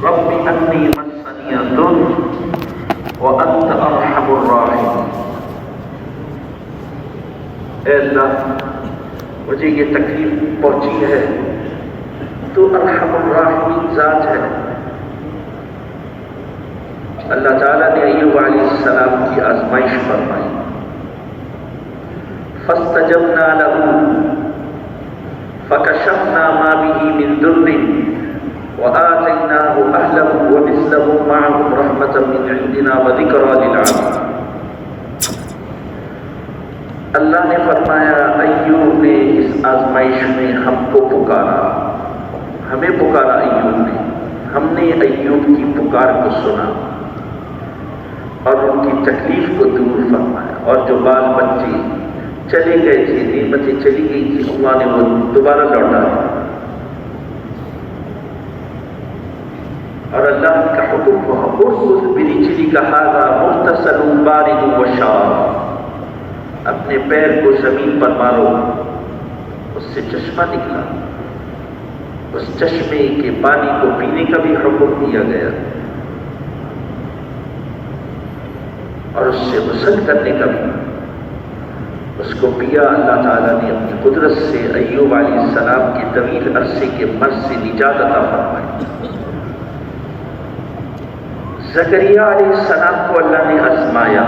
رب انی مسنی الضر وانت ارحم الراحمین۔ اے اللہ مجھے یہ تکلیف پہنچی ہے، تو ارحم الراحمین ذات ہے۔ اللہ تعالیٰ نے ایوب علیہ السلام کی آزمائش فرمائی، فاستجبنا له فکشفنا ما به من ضر وآتیناہ اہلہ ومثلهم معهم رحمة من عندنا وذکریٰ للعابدین۔ اللہ نے فرمایا ایوب نے اس آزمائش میں ہم کو پکارا، ہمیں پکارا ایوب نے، ہم نے ایوب کی پکار کو سنا اور ان کی تکلیف کو دور فرمایا، اور جو بال بچے چلے گئے تھے، نعمتیں چلی گئی تھی، اللہ نے وہ دوبارہ لوٹا، اور اللہ کا حکم ہوا ارکض برجلک ھذا مغتسل بارد وشراب، اپنے پیر کو زمین پر مارو، اس سے چشمہ نکلا، اس چشمے کے پانی کو پینے کا بھی حکم دیا گیا اور اس سے غسل کرنے کا بھی، اس کو پیا۔ اللہ تعالیٰ نے اپنی قدرت سے ایوب علیہ السلام کے طویل عرصے کے مرض سے نجات عطا فرمائی۔ زکریا علیہ السلام کو اللہ نے آزمایا،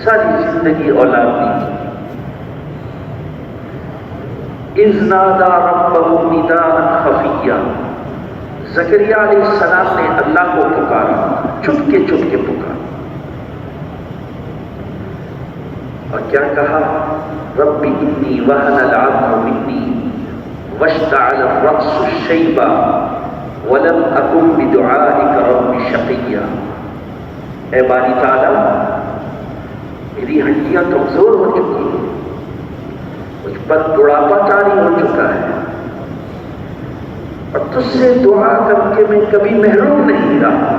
ساری زندگی اولاد دی۔ اذ نادى ربه نداء خفیا، زکریا علیہ السلام نے اللہ کو پکارا، چپ کے پکارا، اور کیا کہا؟ رب انی وہن العظم منی واشتعل الرأس شیبا ولم اکن بدعائک رب شقیا۔ اے باری تعالیٰ، میری ہڈیاں کمزور ہو چکی ہیں، مجھ پر بڑھاپا طاری ہو چکا ہے، اور تجھ سے دعا کر کے میں کبھی محروم نہیں رہا۔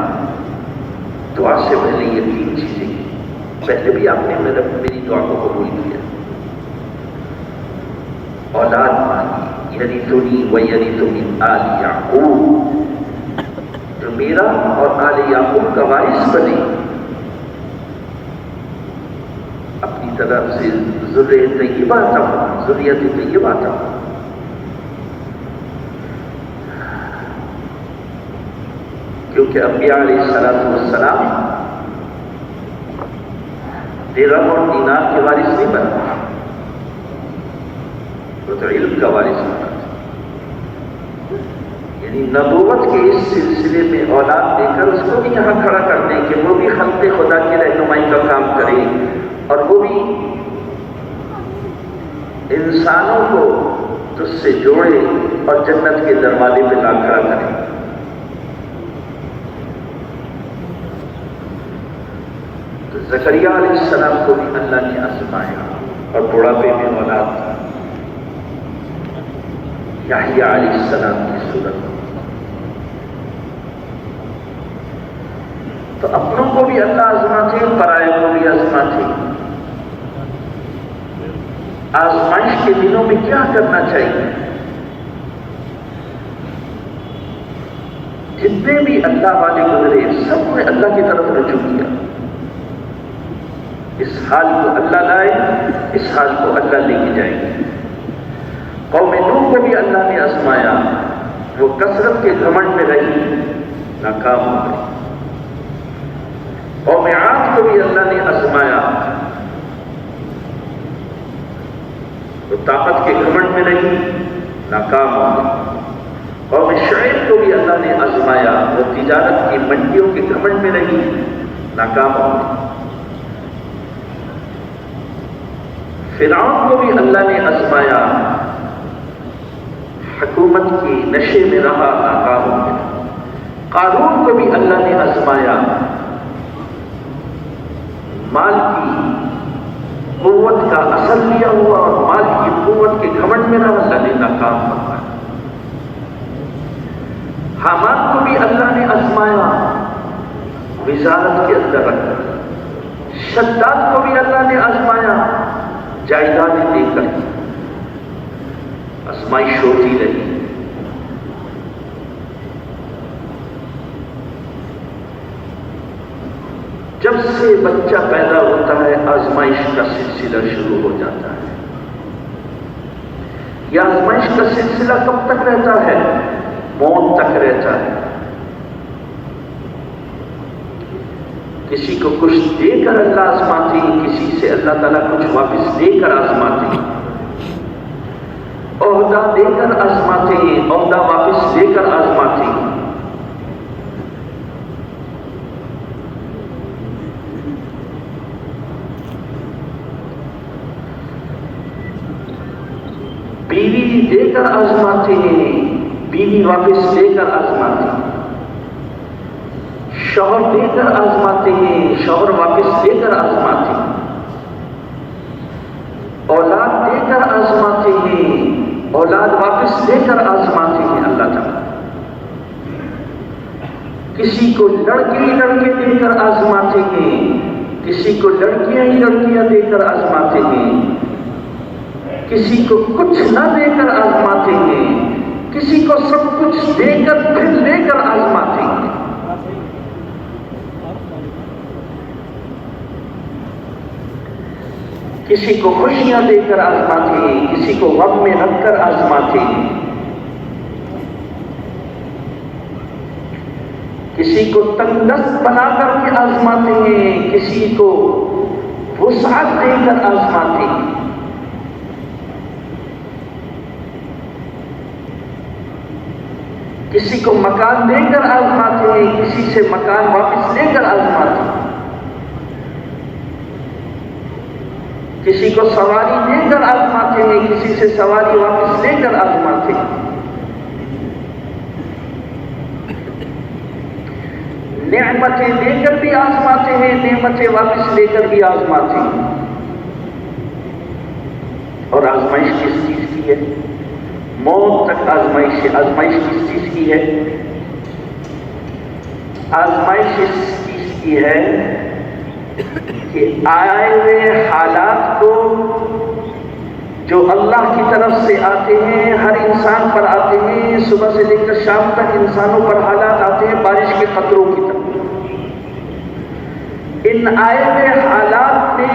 دعا سے پہلے یہ تین چیزیں کی، پہلے بھی آپ نے میری دعا کو قبول کیا، اولاد مانگی، یرثنی ویرث من آل یعقوب، جو میرا اور آل یعقوب کا وارث بنے، اپنی طرف سے ذریت طیبہ عطا، ذریت طیبہ عطا۔ کیونکہ انبیاء علیہ السلام درہم اور دینار کے وارث نہیں بنا، وہ تو علم کا وارث بنا، یعنی نبوت کے اس سلسلے میں اولاد دے کر اس کو بھی یہاں کھڑا کر دیں کہ وہ بھی خلق خدا کی رہنمائی کا کام کرے، اور وہ بھی انسانوں کو تجھ سے جوڑے اور جنت کے دروازے پہ لا کھڑا کرے۔ تو زکریا علیہ السلام کو بھی اللہ نے آزمایا اور بڑھاپے میں اولاد دی، یحییٰ علیہ السلام کی صورت۔ تو اپنوں کو بھی اللہ آزماتے، پرائے کو بھی آزماتے۔ آزمائش کے دنوں میں کیا کرنا چاہیے؟ جتنے بھی اللہ والے گزرے سب نے اللہ کی طرف رجوع کیا، اس حال کو اللہ لائے، اس حال کو اللہ لے کے جائیں گے۔ قوم نوح کو بھی اللہ نے آزمایا، وہ کثرت کے گھمنڈ میں رہی، ناکام ہو گئی۔ قوم عاد کو بھی اللہ نے آزمایا، وہ طاقت کے گھمنڈ میں رہی، ناکام ہو گئی۔ قوم شعیب کو بھی اللہ نے آزمایا، وہ تجارت کی منڈیوں کے گھمنڈ میں رہی، ناکام ہو گئی۔ فرعون کو بھی اللہ نے آزمایا، حکومت کی نشے میں رہا، ناکام ہو گیا۔ قارون کو بھی اللہ نے آزمایا، مال کی قوت کا اثر لیا ہوا اور مال کی قوت کے گھمنڈ میں رہا، اللہ نے ناکام فرمایا۔ حامان کو بھی اللہ نے آزمایا، وزارت کے اندر رکھا۔ شداد کو بھی اللہ نے آزمایا، جائیدادیں دے کر۔ آزمائش ہوتی رہی، سے بچہ پیدا ہوتا ہے آزمائش کا سلسلہ شروع ہو جاتا ہے. یہ آزمائش کا سلسلہ کب تک رہتا ہے؟ موت تک رہتا ہے. کسی کو کچھ دے کر اللہ آزماتے ہیں، کسی سے اللہ تعالیٰ کچھ واپس دے کر آزماتے ہیں. عہدہ دے کر آزماتے ہیں، عہدہ واپس دے کر آزماتے ہیں. بیوی دے کر آزماتے ہیں، بیوی واپس دے کر آزماتے ہیں. شوہر دے کر آزماتے ہیں، شوہر واپس دے کر آزماتے ہیں. اولاد دے کر آزماتے ہیں، اولاد واپس دے کر آزماتے ہیں اللہ تعالیٰ. کسی کو لڑکے دے کر آزماتے ہیں، کسی کو لڑکیاں دے کر آزماتے ہیں. کسی کو کچھ نہ دے کر آزماتے ہیں، کسی کو سب کچھ دے کر پھر لے کر آزماتے ہیں. کسی کو خوشیاں دے کر آزماتے ہیں، کسی کو غم میں رکھ کر آزماتے ہیں. کسی کو تنگ دست بنا کر کے آزماتے ہیں، کسی کو وسعت دے کر آزماتے ہیں. کسی کو مکان دے کر آزماتے ہیں، کسی سے مکان واپس لے کر آزماتے ہیں. کسی کو سواری دے کر آزماتے ہیں، کسی سے سواری واپس لے کر آزماتے ہیں. نعمتیں دے کر بھی آزماتے ہیں، نعمتیں واپس لے کر بھی آزماتے ہیں. اور آزمائش کس چیز کی ہے؟ موت تک آزمائش ہے. آزمائش کس چیز کی ہے؟ آزمائش اس چیز کی ہے کہ آئے ہوئے حالات کو جو اللہ کی طرف سے آتے ہیں، ہر انسان پر آتے ہیں. صبح سے لے کر شام تک انسانوں پر حالات آتے ہیں بارش کے قطروں کی طرح. ان آئے ہوئے حالات میں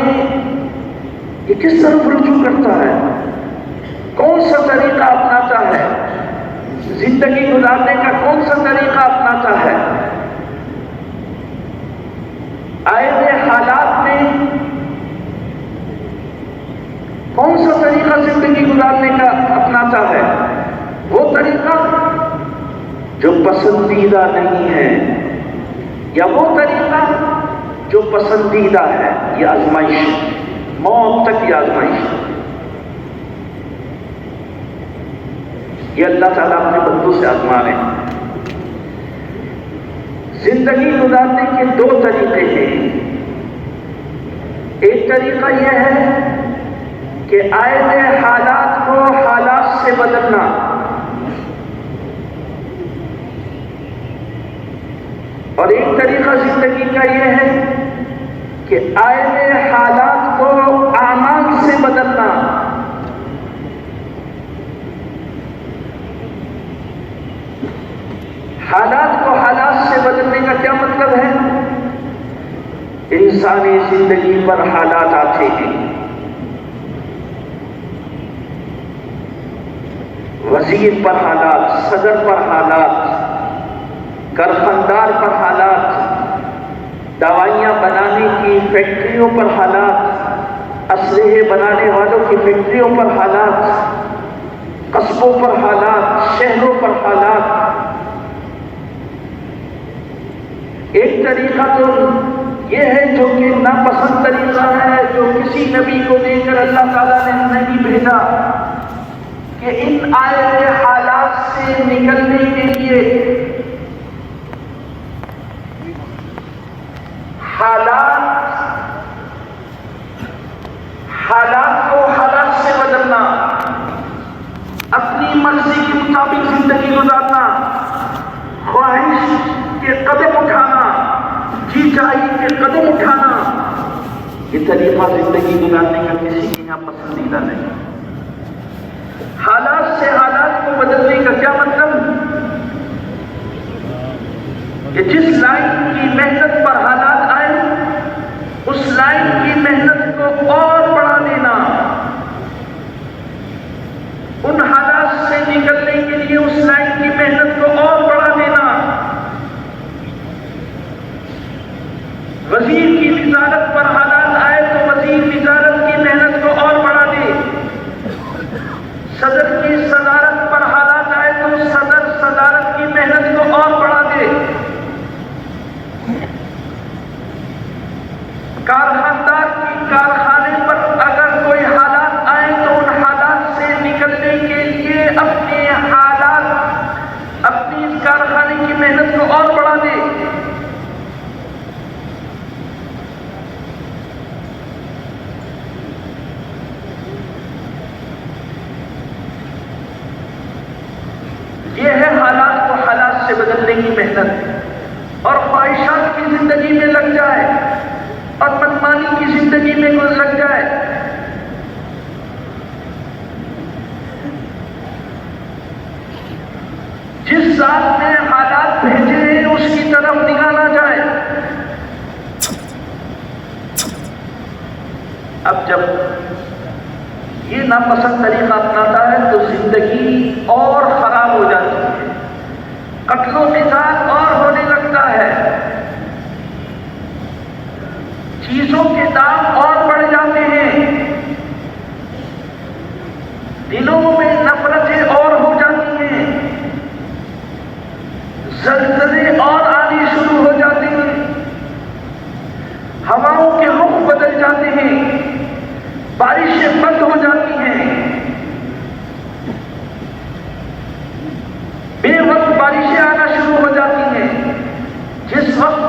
یہ کس طرف رجوع کرتا ہے؟ کون سا طریقہ اپناتا ہے؟ زندگی گزارنے کا کون سا طریقہ اپناتا ہے؟ آئے ہوئے حالات میں کون سا طریقہ زندگی گزارنے کا اپناتا ہے؟ وہ طریقہ جو پسندیدہ نہیں ہے، یا وہ طریقہ جو پسندیدہ ہے؟ یہ آزمائش، موت تک یہ آزمائش. یہ اللہ تعالیٰ اپنے بندوں سے آزما رہے ہیں. زندگی گزارنے کے دو طریقے ہیں. ایک طریقہ یہ ہے کہ آئے ہوئے حالات کو حالات سے بدلنا، اور ایک طریقہ زندگی کا یہ ہے کہ آئے ہوئے حالات کو اعمال سے بدلنا. حالات کو حالات سے بدلنے کا کیا مطلب ہے؟ انسانی زندگی پر حالات آتے ہیں، وزیر پر حالات، صدر پر حالات، کارخاندار پر حالات، دوائیاں بنانے کی فیکٹریوں پر حالات، اسلحے بنانے والوں کی فیکٹریوں پر حالات، قصبوں پر حالات، شہروں پر حالات. ایک طریقہ تو یہ ہے جو کہ ناپسند طریقہ ہے، جو کسی نبی کو دے کر اللہ تعالیٰ نے نہیں بھیجا، کہ ان آئے ہوئے حالات سے نکلنے کے لیے حالات کو حالات سے بدلنا، اپنی مرضی کے مطابق زندگی گزارنا، خواہش کے قدم اٹھانا، جی چاہیے کے قدم اٹھانا. یہ طریقہ زندگی گزارنے کا کسی کے یہاں پسندیدہ نہیں. حالات سے حالات کو بدلنے کا کیا مطلب؟ کہ جس لائن کی محنت پر حالات آئے ان حالات سے نکلنے کے لیے اس لائن کی محنت کو اور بڑھا دینا. وزیر کی وزارت پر حالات آئے تو وزیر وزارت کی محنت کو اور بڑھا دے. صدر کی صدارت پر حالات آئے تو صدر صدارت کی محنت کو اور بڑھا دے. کارخاندار کی کارخانے پر اگر کوئی حالات آئے تو ان حالات سے نکلنے کے لیے اپنے حالات اپنی اس کارخانے کی محنت کو اور بڑھا دے. یہ ہے حالات کو حالات سے بدلنے کی محنت. اور خواہشات کی زندگی میں لگ جائے اور منمانی کی زندگی میں لگ جائے. جس ذات نے حالات بھیجے ہیں اس کی طرف نگاہ نہ جائے. اب جب یہ ناپسند طریقہ اپناتا ہے تو زندگی اور خراب ہو جاتی ہے، قتل و قتال اور ہونے لگتا ہے، چیزوں کے دام اور بڑھ جاتے ہیں، دلوں میں نفرتیں اور ہو جاتی ہیں، زلزلے اور آنے شروع ہو جاتے ہیں، ہواؤں کے رخ بدل جاتے ہیں، بارشیں بند ہو جاتی ہیں، بے وقت بارشیں آنا شروع ہو جاتی ہیں. جس وقت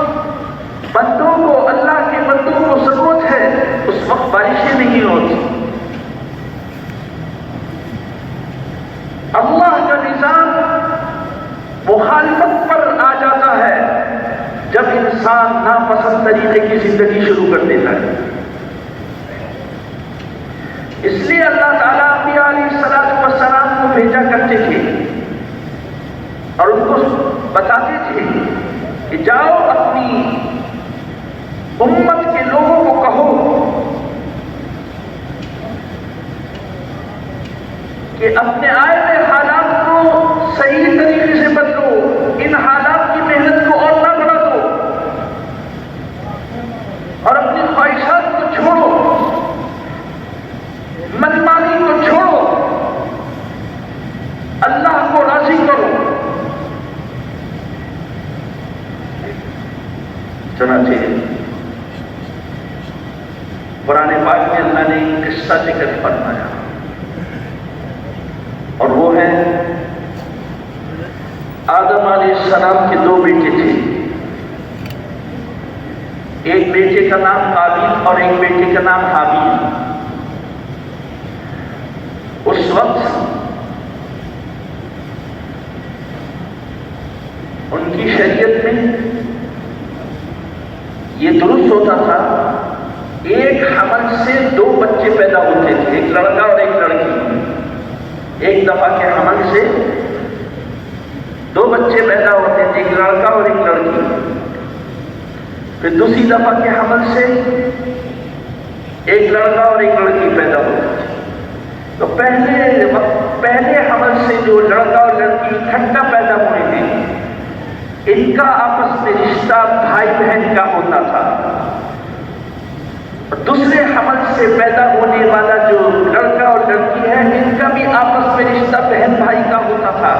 بندوں کو اللہ کے بندوں کو ضرورت ہے اس وقت بارشیں نہیں ہوتی. اللہ کا نظام مخالفت پر آ جاتا ہے جب انسان ناپسند طریقے کی زندگی شروع کر دیتا ہے. اس لیے اللہ تعالیٰ انبیاء علیہ السلام کو بھیجا کرتے تھے اور ان کو بتاتے تھے کہ جاؤ اپنی امت کے لوگوں کو کہو کہ اپنے آئے ہوئے حالات کو صحیح طریقے سے بدلو، ان حالات کی محنت کو اور نہ بڑھا دو اور اپنی خواہشات کو چھوڑو، منمانی کو چھوڑو، اللہ کو راضی کرو. چنانچہ قرآن پاک میں اللہ نے ایک قصہ ذکر فرمایا اور وہ ہے آدم علیہ السلام کے دو بیٹے تھے. ایک بیٹے کا نام قابیل اور ایک بیٹے کا نام حابیل. اس وقت ان کی شریعت میں یہ درست ہوتا تھا ایک حمل سے دو بچے پیدا ہوتے تھے، ایک لڑکا اور ایک لڑکی. ایک دفعہ کے حمل سے دو بچے پیدا ہوتے تھے، ایک لڑکا اور ایک لڑکی. پھر دوسری دفعہ کے حمل سے ایک لڑکا اور ایک لڑکی پیدا ہوتی تھی. تو پہلے حمل سے جو لڑکا اور لڑکی اکٹھا پیدا ہوئے ہیں ان کا آپس میں رشتہ بھائی بہن کا ہوتا تھا. اور دوسرے حمل سے پیدا ہونے والا جو لڑکا اور لڑکی ہے ان کا بھی آپس میں رشتہ بہن بھائی کا ہوتا تھا.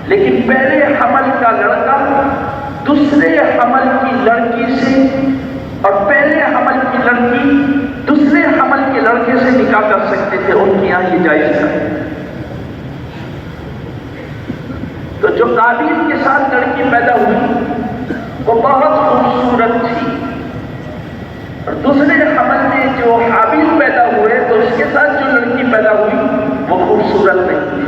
لیکن پہلے حمل کا لڑکا دوسرے حمل کی لڑکی سے اور پہلے حمل کی لڑکی دوسرے حمل کے لڑکے سے نکاح کر سکتے تھے. ان کے یہاں یہ جائز تھا. تو جو قابیل کے ساتھ لڑکی پیدا ہوئی وہ بہت خوبصورت تھی اور دوسرے حمل میں جو حابیل پیدا ہوئے تو اس کے ساتھ جو لڑکی پیدا ہوئی وہ خوبصورت نہیں تھی.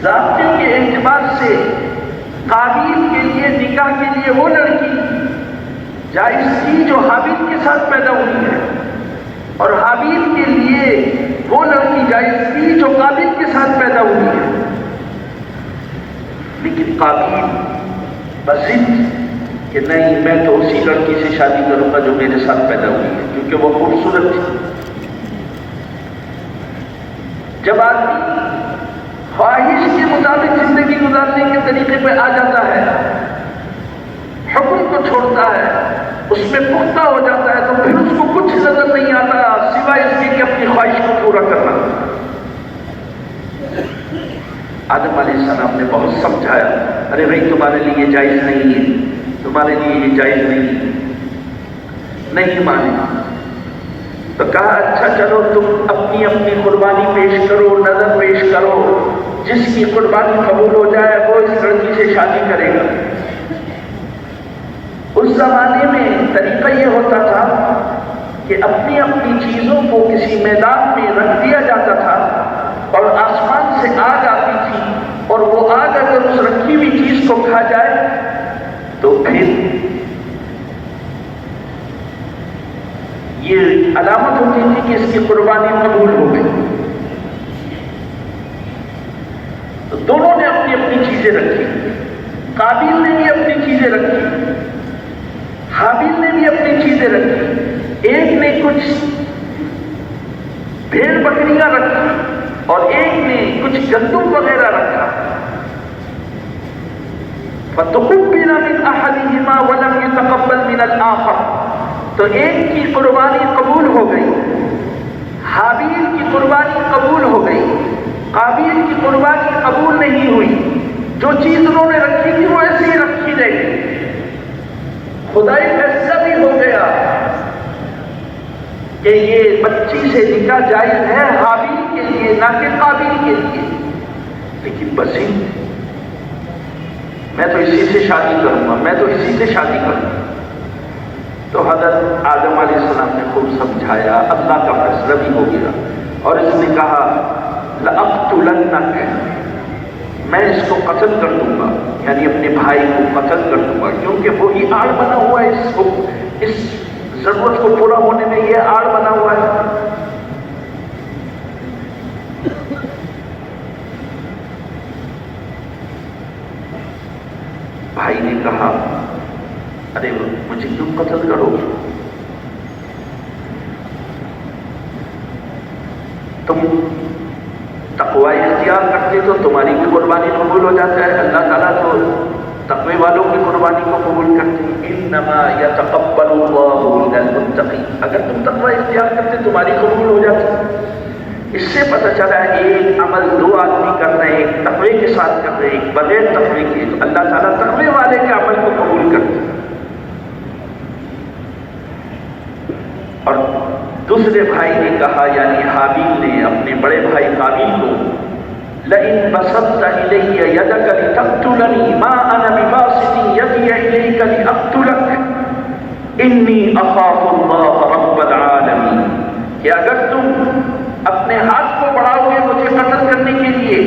ضابطے کے اعتبار سے قابیل کے لیے نکاح کے لیے وہ لڑکی جائز تھی جو حابیل کے ساتھ پیدا ہوئی ہے اور حابیل کے لیے وہ لڑکی جائز تھی جو قابیل کے ساتھ پیدا ہوئی ہے. لیکن قابیل بضد کہ نہیں میں تو اسی لڑکی سے شادی کروں گا جو میرے ساتھ پیدا ہوئی ہے کیونکہ وہ خوبصورت تھی. جب آدمی خواہش کے مطابق زندگی گزارنے کے طریقے پہ آ جاتا ہے، حکم کو چھوڑتا ہے، اس میں پختہ ہو جاتا ہے، تو پھر اس کو کچھ نظر نہیں آتا سوائے اس کے کہ اپنی خواہش کو پورا کرنا۔ آدم علیہ السلام نے بہت سمجھایا، ارے بھائی تمہارے لیے یہ جائز نہیں ہے، تمہارے لیے یہ جائز نہیں مانے۔ تو کہا اچھا چلو تم اپنی اپنی قربانی پیش کرو، نظر پیش کرو، جس کی قربانی قبول ہو جائے وہ اس لڑکی سے شادی کرے گا۔ اس زمانے میں طریقہ یہ ہوتا تھا کہ اپنی اپنی چیزوں کو کسی میدان میں رکھ دیا جاتا تھا اور آسمان سے آگ آتی تھی، اور وہ آگ اگر اس رکھی ہوئی چیز کو کھا جائے تو پھر یہ علامت ہوتی تھی کہ اس کی قربانی قبول ہو گئی۔ تو دونوں نے اپنی اپنی چیزیں رکھی، قابیل نے بھی اپنی چیزیں رکھی، حابیل نے بھی اپنی چیزیں رکھی۔ ایک نے کچھ بھیڑ بکریاں رکھی اور ایک نے کچھ گندم وغیرہ رکھا۔ فَتُقُبِّلَ مِنْ أَحَدِهِمَا وَلَمْ يُتَقَبَّلْ مِنَ الْآخَرِ، تو ایک کی قربانی قبول ہو گئی، حابیل کی قربانی قبول ہو گئی، قابیل کی قربانی قبول نہیں ہوئی۔ جو چیز انہوں نے رکھی تھی وہ ایسے ہی رکھی رہ گئی۔ خدائی فیصلہ بھی ہو گیا کہ یہ بچی سے نکاح جائز ہے حابیل کے لیے، نہ کہ قابیل کے لیے، لیکن بسی میں تو اسی سے شادی کروں گا، میں تو اسی سے شادی کروں گا۔ تو حضرت آدم علیہ السلام نے خوب سمجھایا، اللہ کا فیصلہ بھی ہو گیا، اور اس نے کہا لَأَقْتُلَنَّكَ، میں اس کو قتل کر دوں گا، یعنی اپنے بھائی کو قتل کر دوں گا، کیونکہ وہی آڑ بنا ہوا ہے اس ضرورت کو پورا ہونے میں، یہ آڑ بنا ہوا ہے۔ بھائی نے کہا ارے مجھے کیوں قتل کرو گے؟ تم تقوی اختیار کرتے تو تمہاری بھی قربانی قبول ہو جاتا ہے، اللہ تعالیٰ تو تقوی والوں کی قربانی کو قبول کرتے ہیں۔ انما یتقبل اللہ من المتقین، اگر تم تقوی اختیار کرتے تمہاری قبول ہو جاتی۔ اس سے پتہ چلا ایک عمل دو آدمی کر رہے ہیں، ایک تقوی کے ساتھ کر رہے ہیں، ایک بغیر تقوی کے، تو اللہ تعالیٰ تقوی والے کے عمل کو قبول کرتے ہیں۔ اور دوسرے بھائی نے کہا، یعنی حابیل نے اپنے بڑے بھائی قابیل کو، لئن بسطت الی یدک لتقتلنی ما انا بباسط یدی الیک لاقتلک انی اخاف اللہ رب العالمین، کہ اگر تم اپنے ہاتھ کو بڑھاؤ گے مجھے قتل کرنے کے لیے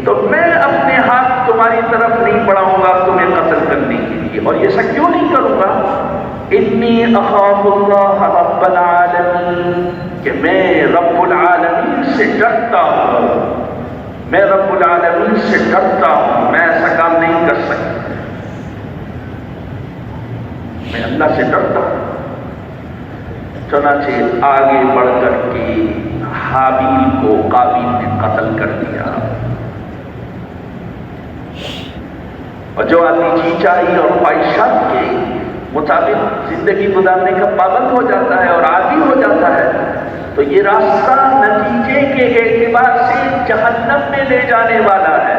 تو میں اپنے ہاتھ تمہاری طرف نہیں بڑھاؤں گا تمہیں قتل کرنے کے لیے، اور یہ سب کیوں نہیں کروں گا؟ انی اخاف اللہ رب العالمین، کہ میں رب العالمین سے ڈرتا ہوں، میں رب العالمین سے ڈرتا ہوں، میں ایسا کام نہیں کر سکتا، میں اللہ سے ڈرتا ہوں۔ چنانچہ آگے بڑھ کر کے حابیل کو قابیل نے قتل کر دیا، اور جو آدمی جی چاہی اور خواہشات کے مطابق زندگی گزارنے کا پابند ہو جاتا ہے اور عادی ہو جاتا ہے تو یہ راستہ نتیجے کے اعتبار سے جہنم میں لے جانے والا ہے۔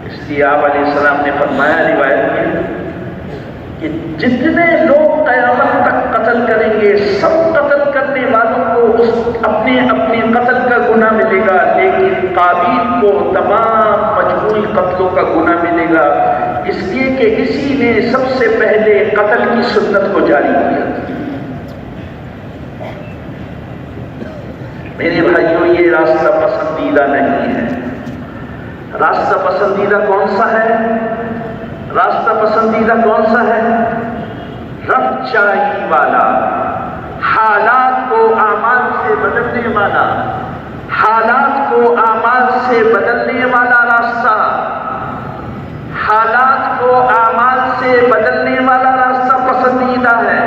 اس لیے آپ علیہ السلام نے فرمایا روایت میں کہ جتنے لوگ قیامت تک قتل کریں گے سب قتل کرنے والوں کو اپنے اپنے قتل کا گناہ ملے گا، لیکن قابیل کو تمام مجموعی قتلوں کا گناہ ملے گا، اس لیے کہ اسی نے سب سے پہلے قتل کی سنت کو جاری کیا۔ میرے بھائیوں، یہ راستہ پسندیدہ نہیں ہے۔ راستہ پسندیدہ کون سا ہے؟ راستہ پسندیدہ کون سا ہے؟ رفچائی والا، حالات کو اعمال سے بدلنے والا، حالات کو اعمال سے بدلنے والا راستہ، حالات کو اعمال سے بدلنے والا راستہ پسندیدہ ہے۔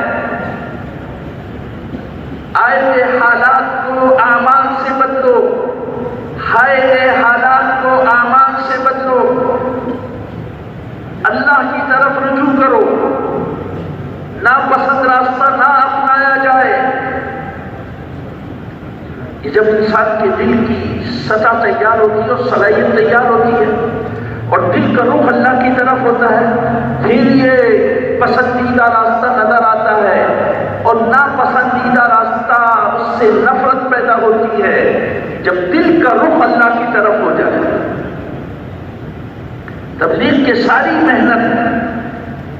آئے حالات کو اعمال سے بدلنے جب انسان کے دل کی سطح تیار ہوتی ہے اور صلاحیت تیار ہوتی ہے اور دل کا رخ اللہ کی طرف ہوتا ہے، پھر یہ پسندیدہ راستہ نظر آتا ہے اور ناپسندیدہ راستہ اس سے نفرت پیدا ہوتی ہے جب دل کا رخ اللہ کی طرف ہو جائے۔ تبلیغ کی ساری محنت،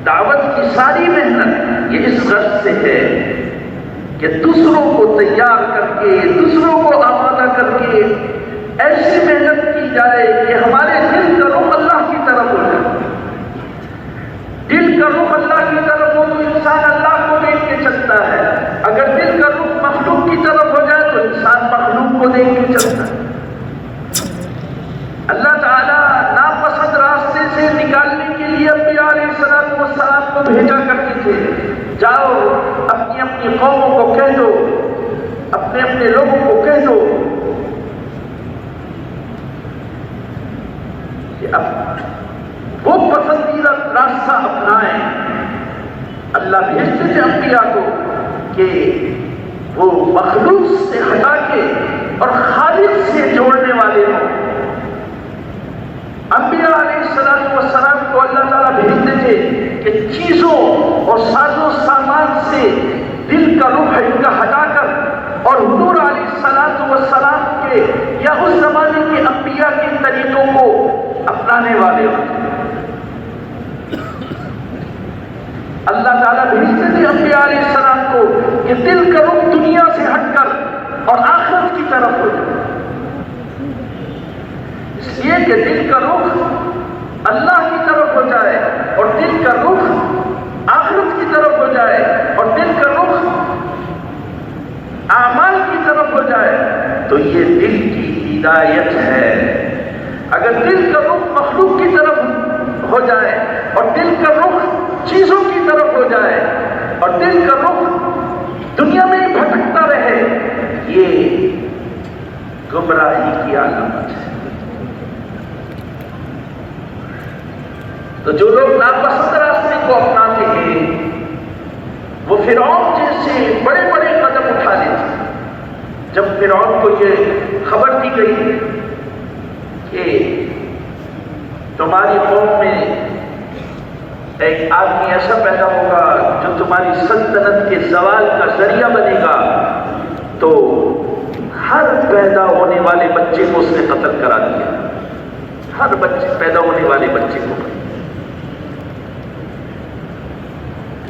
دعوت کی ساری محنت یہ اس غرض سے ہے کہ دوسروں کو تیار کر کے، دوسروں کو آمادہ کر کے ایسی محنت کی جائے کہ ہمارے دل کا رخ اللہ کی طرف ہو جائے۔ دل کا رخ اللہ کی طرف ہو تو انسان اللہ کو دیکھ کے چلتا ہے، اگر دل کا رخ مخلوق کی طرف ہو جائے تو انسان مخلوق کو دیکھ کے چلتا ہے۔ اللہ تعالیٰ ناپسند راستے سے نکالنے کے لیے انبیاء علیہ السلام کو بھیجا کرتے تھے، جاؤ اپنی اپنی قوموں کو کہہ دو، اپنے اپنے لوگوں کو کہہ دو کہ اب وہ پسندیدہ راستہ اپنائیں۔ اللہ بھیجتے تھے انبیاء کو کہ وہ مخلوق سے ہٹا کے اور خالق سے جوڑنے والے ہوں۔ انبیاء علیہ السلام کو اللہ تعالیٰ بھیجتے تھے کہ چیزوں اور ساز و سامان سے دل کا رخ ہٹا کر اور حضور علیہ السلام کے یا اس زمانے کے انبیاء کے طریقوں کو اپنانے والے ہوتے۔ اللہ تعالیٰ بھیجتے تھے انبیاء علیہ السلام کو کہ دل کا رخ دنیا سے ہٹ کر اور آخرت کی طرف ہو جائے، اس لیے کہ دل کا رخ اللہ کی طرف ہو جائے اور دل کا رخ آخرت کی طرف ہو جائے اور دل کا رخ اعمال کی طرف ہو جائے تو یہ دل کی ہدایت ہے۔ اگر دل کا رخ مخلوق کی طرف ہو جائے اور دل کا رخ چیزوں کی طرف ہو جائے اور دل کا رخ دنیا میں ہی بھٹکتا رہے، یہ گمراہی کی علامت ہے۔ تو جو لوگ ناپسند راستے کو اپناتے ہیں وہ فرعون جیسے بڑے بڑے قدم اٹھا لیتے ہیں۔ جب فرعون کو یہ خبر دی گئی کہ تمہاری قوم میں ایک آدمی ایسا پیدا ہوگا جو تمہاری سلطنت کے زوال کا ذریعہ بنے گا، تو ہر پیدا ہونے والے بچے کو اس نے قتل کرا دیا، ہر بچے پیدا ہونے والے بچے کو۔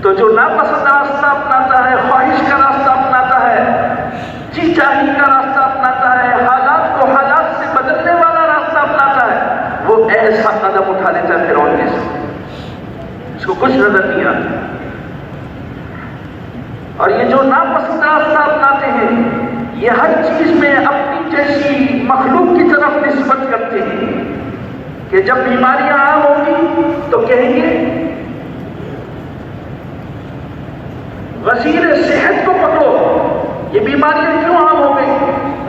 تو جو ناپسند راستہ اپناتا ہے، خواہش کا راستہ اپناتا ہے، جی چاہی کا راستہ اپناتا ہے، حالات کو حالات سے بدلنے والا راستہ اپناتا ہے، وہ ایسا قدم اٹھا لیتا ہے فرعون جیسا، اس کو کچھ نظر نہیں آتا۔ اور یہ جو ناپسند راستہ اپناتے ہیں یہ ہر چیز میں اپنی جیسی مخلوق کی طرف نسبت کرتے ہیں کہ جب بیماریاں عام ہوگی تو کہیں گے وزیر صحت کو پکڑو، یہ بیماریاں کیوں عام ہو گئی،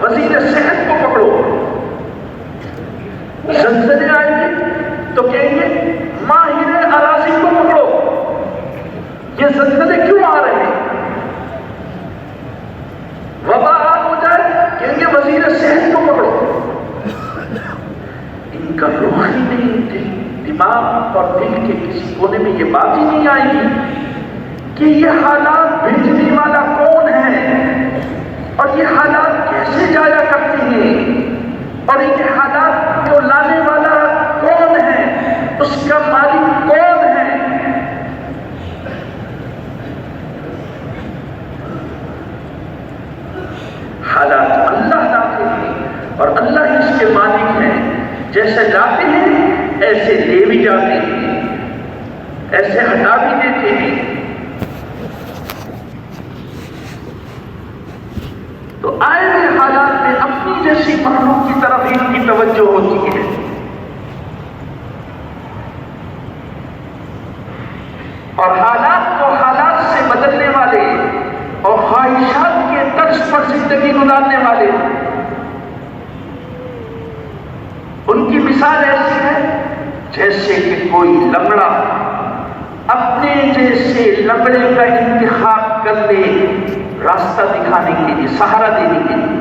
وزیر صحت کو پکڑو۔ زلزلے آئیں گے تو کہیں گے ماہر اراضی کو پکڑو، یہ زلزلے کیوں آ رہے ہیں۔ وبا عام ہو جائے کہیں گے وزیر صحت کو پکڑو۔ ان کا رخ ہی نہیں، دماغ اور دل کے کسی کونے میں یہ بات ہی نہیں آئے گی کہ یہ حالات بھیجنے والا کون ہے اور یہ حالات کیسے جایا کرتے ہیں اور یہ حالات کو لانے والا کون ہے، اس کا مالک کون ہے۔ حالات اللہ لاتے ہیں اور اللہ ہی اس کے مالک ہیں، جیسے لاتے ہیں ایسے لے بھی جاتے ہیں، ایسے ہٹا بھی دیتے ہیں۔ تو آئے ہوئے حالات میں اپنی جیسی مخلوق کی طرف ان کی توجہ ہوتی ہے۔ اور حالات کو حالات سے بدلنے والے اور خواہشات کے طرز پر زندگی گزارنے والے، ان کی مثال ایسی ہے جیسے کہ کوئی لنگڑا اپنے جیسے لنگڑے کا انتخاب کر لے راستہ دکھانے کے لیے، سہارا دینے کے لیے۔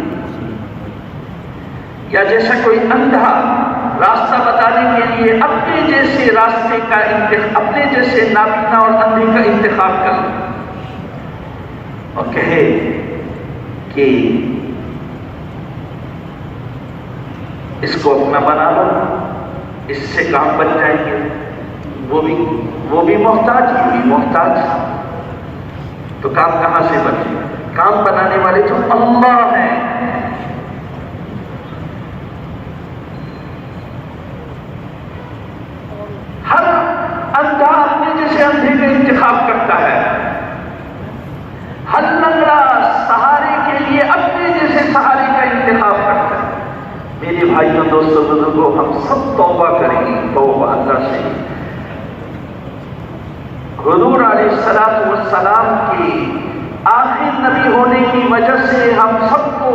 یا جیسا کوئی اندھا راستہ بتانے کے لیے اپنے جیسے راستے کا اپنے جیسے نابینا اور اندھے کا انتخاب کر لے اور کہے کہ اس کو اپنا بنا لو، اس سے کام بن جائیں گے، وہ بھی محتاج، یہ بھی محتاج، تو کام کہاں سے بنے؟ کام بنانے والے تو اللہ ہیں۔ ہر اندھا اپنے جیسے اندھے کا انتخاب کرتا ہے، ہر لنگڑا سہارے کے لیے اپنے جیسے سہارے کا انتخاب کرتا ہے۔ میرے بھائیوں، دوستوں، بزرگوں، ہم سب توبہ کریں گے، توبہ اللہ سے۔ حضور علیہ السلام کے آخر نبی ہونے کی وجہ سے ہم سب کو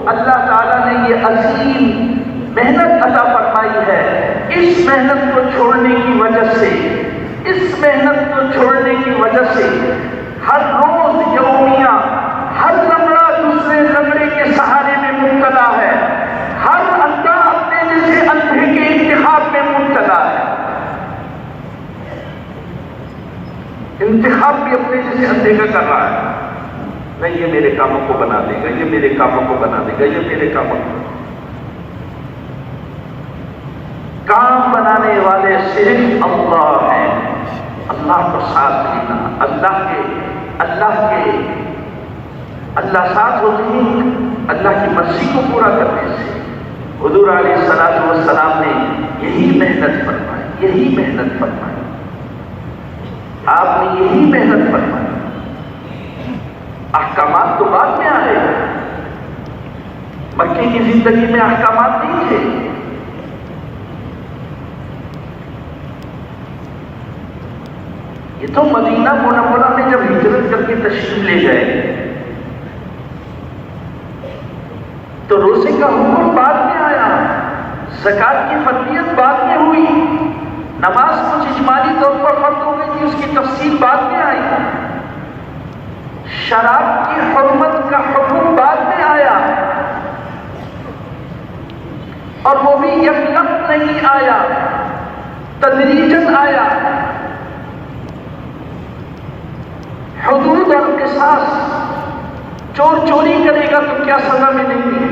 اللہ تعالیٰ نے یہ عظیم محنت عطا فرمائی ہے۔ اس محنت کو چھوڑنے کی وجہ سے، اس محنت کو چھوڑنے کی وجہ سے ہر روز یومیہ ہر لمڑا دوسرے لمڑے کے سہارے میں مبتلا ہے، ہر اندھا اپنے جیسے اندھے کے انتخاب میں مبتلا ہے۔ انتخاب بھی اپنے جیسے اندھے کا کر رہا ہے، نہیں یہ میرے کاموں کو بنا دے گا، یہ میرے کاموں کو بنا دے گا، یہ میرے کاموں کو۔ کام بنانے والے صرف اللہ ہیں۔ اللہ کو ساتھ لینا، اللہ ساتھ ہوتے ہیں اللہ کی مرضی کو پورا کرنے سے۔ حضور علیہ السلام نے یہی محنت فرمائی، آپ نے یہی محنت فرمائی۔ احکامات تو بعد میں آئے، مکے کی زندگی میں احکامات نہیں تھے۔ یہ تو مدینہ منورہ میں جب ہجرت کر کے تشریف لے گئے تو روزے کا حکم بعد میں آیا، زکوٰۃ کی فرضیت بعد میں ہوئی، نماز کچھ اجمالی طور پر فرض ہو گئی تھی، اس کی تفصیل بعد میں آئی، شراب کی حرمت کا حکم بعد میں آیا، اور وہ بھی یکلخت نہیں آیا، تدریجاً آیا۔ حدود اور قصاص، چور چوری کرے گا تو کیا سزا ملے گی،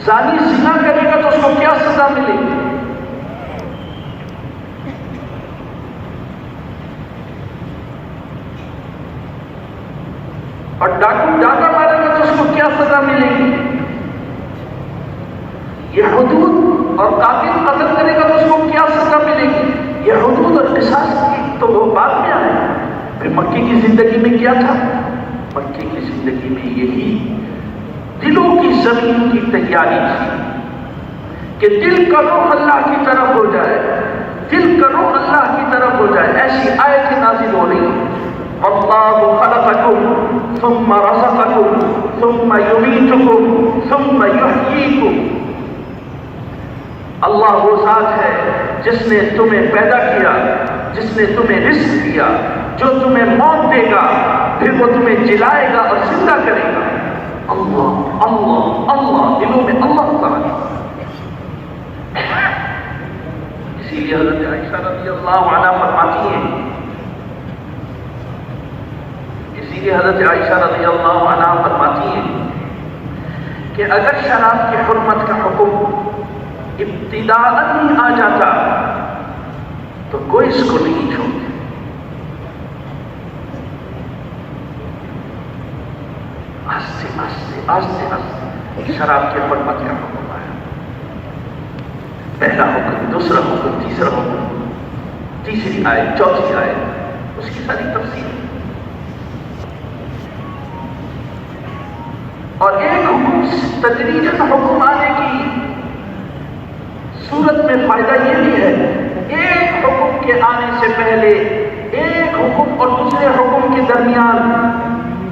زانی زنا کرے گا تو اس کو کیا سزا ملے گی، اور ڈاکو ڈاکہ مارے گا تو اس کو کیا سزا ملے گی۔ یہ حدود، اور قاتل قتل کرے گا تو اس کو کیا سزا ملے گی، یہ حدود اور قصاص کی تو وہ بعد میں آئے۔ پھر مکے کی زندگی میں کیا تھا؟ مکے کی زندگی میں یہی دلوں کی زمین کی تیاری تھی کہ دل کا رخ اللہ کی طرف ہو جائے، دل کا رخ اللہ کی طرف ہو جائے۔ ایسی آیت نازل ہو رہی، اللہ خلقکم ثم رزقکم ثم یمیتکم ثم یحییکم۔ اللہ وہ ذات ہے جس نے تمہیں پیدا کیا، جس نے تمہیں رزق دیا، جو تمہیں موت دے گا، پھر وہ تمہیں جلائے گا اور زندہ کرے گا۔ اللہ اللہ اللہ، دلوں میں اللہ تعالیٰ۔ اسی لیے حضرت عائشہ رضی اللہ عنہا فرماتی ہیں، اسی لیے حضرت عائشہ رضی اللہ عنہا فرماتی ہیں کہ اگر شراب کی حرمت کا حکم ابتداءً ہی آ جاتا تو کوئی اس کو نہیں چھوڑتے۔ آستے آستے شراب کی حرمت کا حکم آیا، پہلا حکم، دوسرا حکم، تیسرا حکم، تیسری آیت، چوتھی آیت، اس کی ساری تفصیل۔ اور ایک حکم تدریجاً حکم آنے کی صورت میں فائدہ یہ بھی ہے، ایک حکم کے آنے سے پہلے ایک حکم اور دوسرے حکم کے درمیان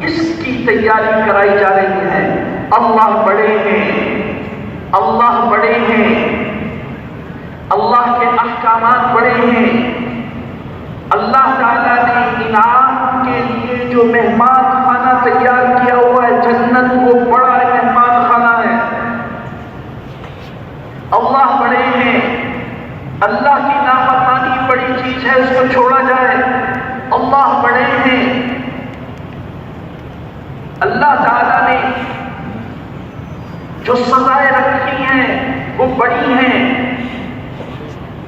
اس کی تیاری کرائی جا رہی ہے۔ اللہ بڑے ہیں، اللہ بڑے ہیں، اللہ کے احکامات بڑے ہیں۔ اللہ تعالیٰ نے انعام کے لیے جو مہمان خانہ تیار کیا ہوا ہے، جنت وہ بڑا مہمان خانہ ہے۔ جو سزائیں رکھی ہیں وہ بڑی ہیں،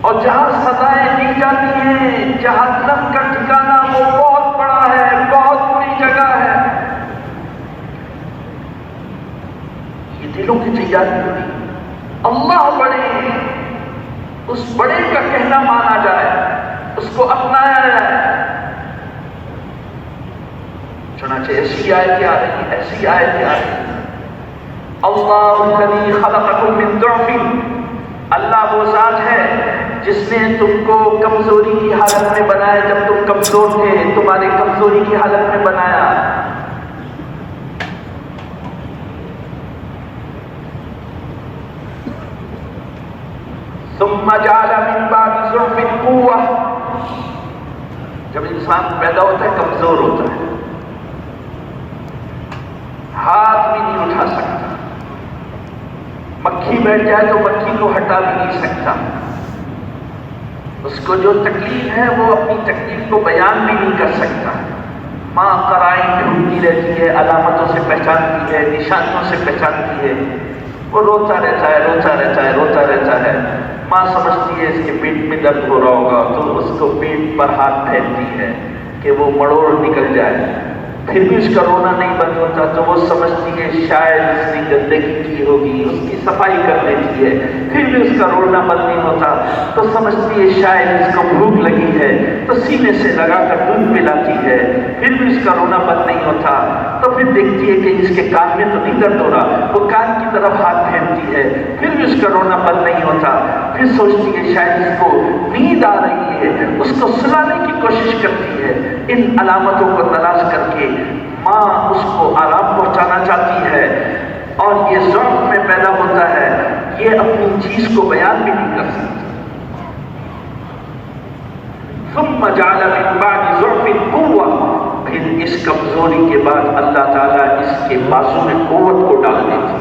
اور جہاں سزائیں دی جاتی ہیں جہنم کا ٹھکانہ وہ بہت بڑا ہے، بہت بری جگہ ہے۔ یہ دلوں کی تیاری ہوئی، اللہ بڑے ہیں، اس بڑے کا کہنا مانا جائے، اس کو اپنایا جائے۔ چنانچہ ایسی آیتیں آ رہی ہیں، ایسی آیتیں آ رہی ہیں، اللہ الذی خلقکم من ضعف، اللہ وہ ذات ہے جس نے تم کو کمزوری کی حالت میں بنایا، جب تم کمزور تھے تمہاری کمزوری کی حالت میں بنایا۔ ثم جعل من بعد ضعف قوة، جب انسان پیدا ہوتا ہے کمزور ہوتا ہے، ہاتھ بھی نہیں اٹھا سکتا، مکھی بیٹھ جائے تو مکھی کو ہٹا بھی نہیں سکتا، اس کو جو تکلیف ہے وہ اپنی تکلیف کو بیان بھی نہیں کر سکتا، ماں قرائن ڈھونڈتی رہتی ہے، علامتوں سے پہچانتی ہے، نشانوں سے پہچانتی ہے، وہ روتا رہتا ہے، روتا رہتا ہے، روتا رہتا ہے، ماں سمجھتی ہے اس کے پیٹ میں درد ہو رہا ہوگا تو اس کو پیٹ پر ہاتھ پھیرتی ہے کہ وہ مڑوڑ نکل جائے، پھر بھی اس کا رونا نہیں بند ہوتا تو وہ سمجھتی ہے شاید اس نے گندگی کی ہوگی، اس کی صفائی کر دیتی ہے، پھر بھی اس کا رونا بند نہیں ہوتا تو سمجھتی ہے شاید اس کو بھوک لگی ہے تو سینے سے لگا کر دودھ پلاتی ہے، پھر بھی اس کا رونا بند نہیں ہوتا تو پھر دیکھتی ہے کہ اس کے کان میں تو نہیں درد ہو رہا، وہ کان کی طرف ہاتھ پھیرتی ہے، پھر بھی اس کا رونا بند نہیں ہوتا، پھر سوچتی ہے شاید اس کو نیند آ رہی ہے، اس کو سلانے کی کوشش کرتی ہے، ان علامتوں کو تلاش کر کے ماں اس کو آرام پہنچانا چاہتی ہے، اور یہ ضعف میں پیدا ہوتا ہے، یہ اپنی چیز کو بیان بھی نہیں کر سکتا۔ ثم جعل من بعد ضعف قوة، پھر اس کمزوری کے بعد اللہ تعالیٰ اس کے بازو میں قوت کو ڈال دیتی،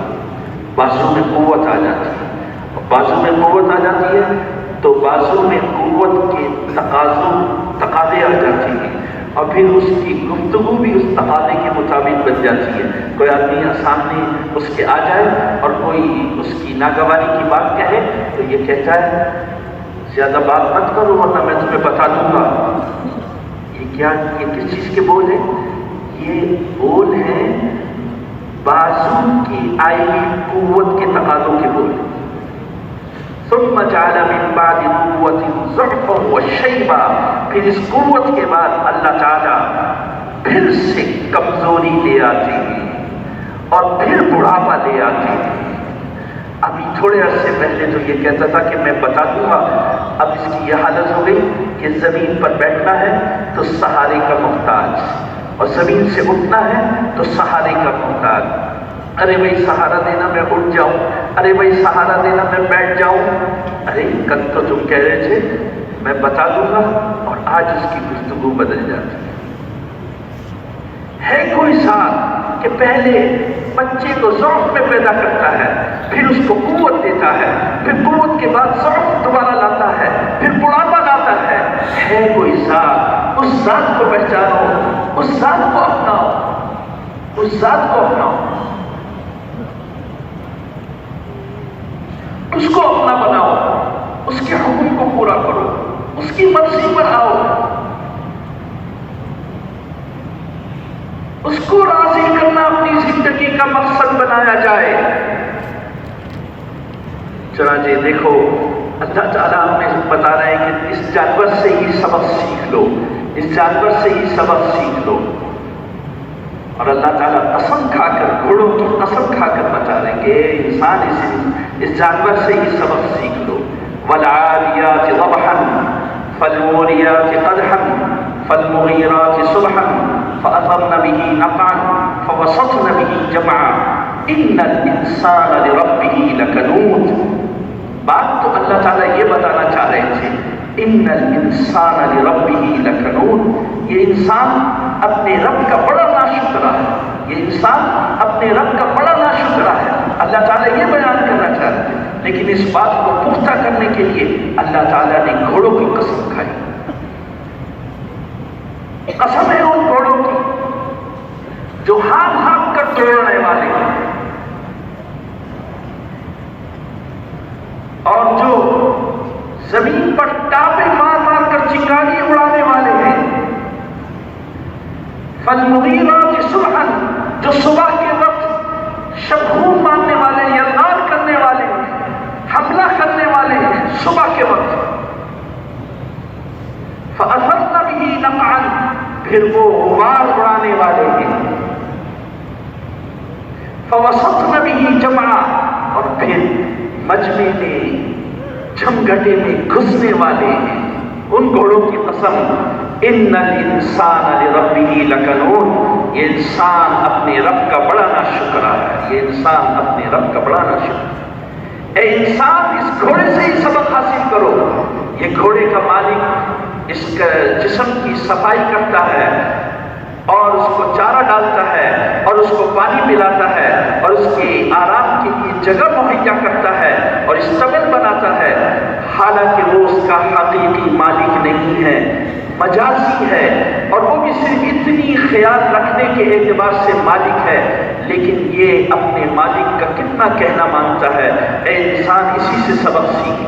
بازو میں قوت آ جاتی ہے، بازو میں قوت آ جاتی ہے تو بازو میں قوت کے تقاضے آ جاتی ہیں، اور پھر اس کی گفتگو بھی اس تقاضے کے مطابق بن جاتی ہے، کوئی آدمی سامنے اس کے آ جائے اور کوئی اس کی ناگواری کی بات کہے تو یہ کہتا ہے زیادہ بات مت کرو ورنہ میں تمہیں بتا دوں گا، یہ کس چیز کے بول ہیں؟ یہ بول ہیں بازو کی آئی ہوئی قوت کے تقاضوں کے بول ہیں۔ ثم جعل من بعد قوة ضعفا وشيبا، پھر اس قوت کے بعد اللہ تعالیٰ پھر سے کمزوری لے آتے ہیں اور پھر بڑھاپا لے آتے ہیں۔ ابھی تھوڑے عرصے پہلے تو یہ کہتا تھا کہ میں بتا دوں گا، اب اس کی یہ حالت ہو گئی کہ زمین پر بیٹھنا ہے تو سہارے کا محتاج، اور زمین سے اٹھنا ہے تو سہارے کا محتاج، ارے بھائی سہارا دینا میں اٹھ جاؤں، ارے بھائی سہارا دینا میں بیٹھ جاؤں، ارے کل تو تم کہہ رہے تھے میں بتا دوں گا، اور آج اس کی گفتگو بدل جاتی ہے۔ کوئی ساتھ کہ پہلے بچے کو ضعف میں پیدا کرتا ہے، پھر اس کو قوت دیتا ہے، پھر قوت کے بعد ضعف دوبارہ لاتا ہے، پھر بڑھاپا لاتا ہے کوئی ذات، اس ذات کو پہچانو، اس ذات کو اپناؤ، اس ذات کو اپناؤ، اس کو اپنا بناؤ، اس کے حکم کو پورا کرو، اس کی مرضی پر آؤ، اس کو راضی کرنا اپنی زندگی کا مقصد بنایا جائے۔ چنانچہ دیکھو اللہ تعالیٰ ہمیں بتا رہے ہیں کہ اس جانور سے ہی سبق سیکھ لو، اس جانور سے ہی سبق سیکھ لو، اور اللہ تعالیٰ قسم کھا کر، گھوڑوں کی قسم کھا کر بتا رہے ہیں کہ انسان اس جانور سے ہی سبق سیکھ لو۔ وَالْعَادِيَاتِ ضَبْحًا فَالْمُورِيَاتِ قَدْحًا فَالْمُغِيرَاتِ صُبْحًا فَأَثَرْنَ بِهِ نَقْعًا فَوَسَطْنَ بِهِ جَمْعًا إِنَّ الْإِنسَانَ لِرَبِّهِ لَكَنُودٌ۔ بات تو اللہ تعالیٰ یہ بتانا چاہ رہے تھے، إِنَّ الْإِنسَانَ لِرَبِّهِ لَكَنُودٌ، یہ انسان اپنے رب کا بڑا ناشکرا ہے، یہ انسان اپنے رب کا بڑا ناشکرا ہے۔ اللہ تعالیٰ یہ بیان کرنا چاہ رہے تھے، لیکن اس بات کو پختہ کرنے کے لیے اللہ تعالیٰ نے گھوڑوں کی قسم کھائی۔ قسم ہے ان گھوڑوں کی جو ہانپ ہانپ کر دوڑنے والے ہیں، اور جو زمین پر ٹاپے مار مار کر چنگاری اڑانے والے ہیں، فالمغیرات صبحا، جو صبح کے وقت شبخون مارنے والے، یلغار کرنے والے، حملہ کرنے والے ہیں صبح کے وقت، فأثرن به نقعا، پھر وہ غبار اڑانے والے ہیں، فوسطن به جمعا، اور پھر مجمع میں جھمگٹے میں گھسنے والے ہیں۔ ان گھوڑوں کی قسم، ان الانسان لربہ لکنون، یہ انسان اپنے رب کا بڑا ناشکرا ہے، یہ انسان اپنے رب کا بڑا ناشکرا۔ اے انسان، اس گھوڑے سے ہی سبق حاصل کرو۔ یہ گھوڑے کا مالک اس کا جسم کی صفائی کرتا ہے اور اس کو چارہ ڈالتا ہے اور اس کو پانی پلاتا ہے اور اس کی آرام کے لیے جگہ مہیا کرتا ہے اور استبل بناتا ہے، حالانکہ وہ اس کا حقیقی مالک نہیں ہے، مجازی ہے، اور وہ بھی صرف اتنی خیال رکھنے کے اعتبار سے مالک ہے، لیکن یہ اپنے مالک کا کتنا کہنا مانتا ہے۔ اے انسان، اسی سے سبق سیکھ۔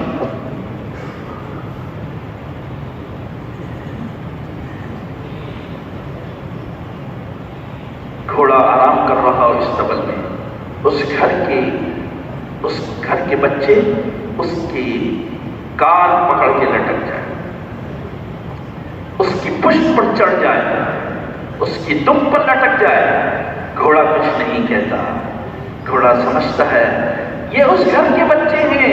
گھوڑا آرام کر رہا ہو استبل میں، اس گھر کے بچے اس کی کان پکڑ کے لٹک جائے، اس کی پشت پر چڑھ جائے، اس کی دم پر لٹک جائے، گھوڑا کچھ نہیں کہتا۔ گھوڑا سمجھتا ہے یہ اس گھر کے بچے ہیں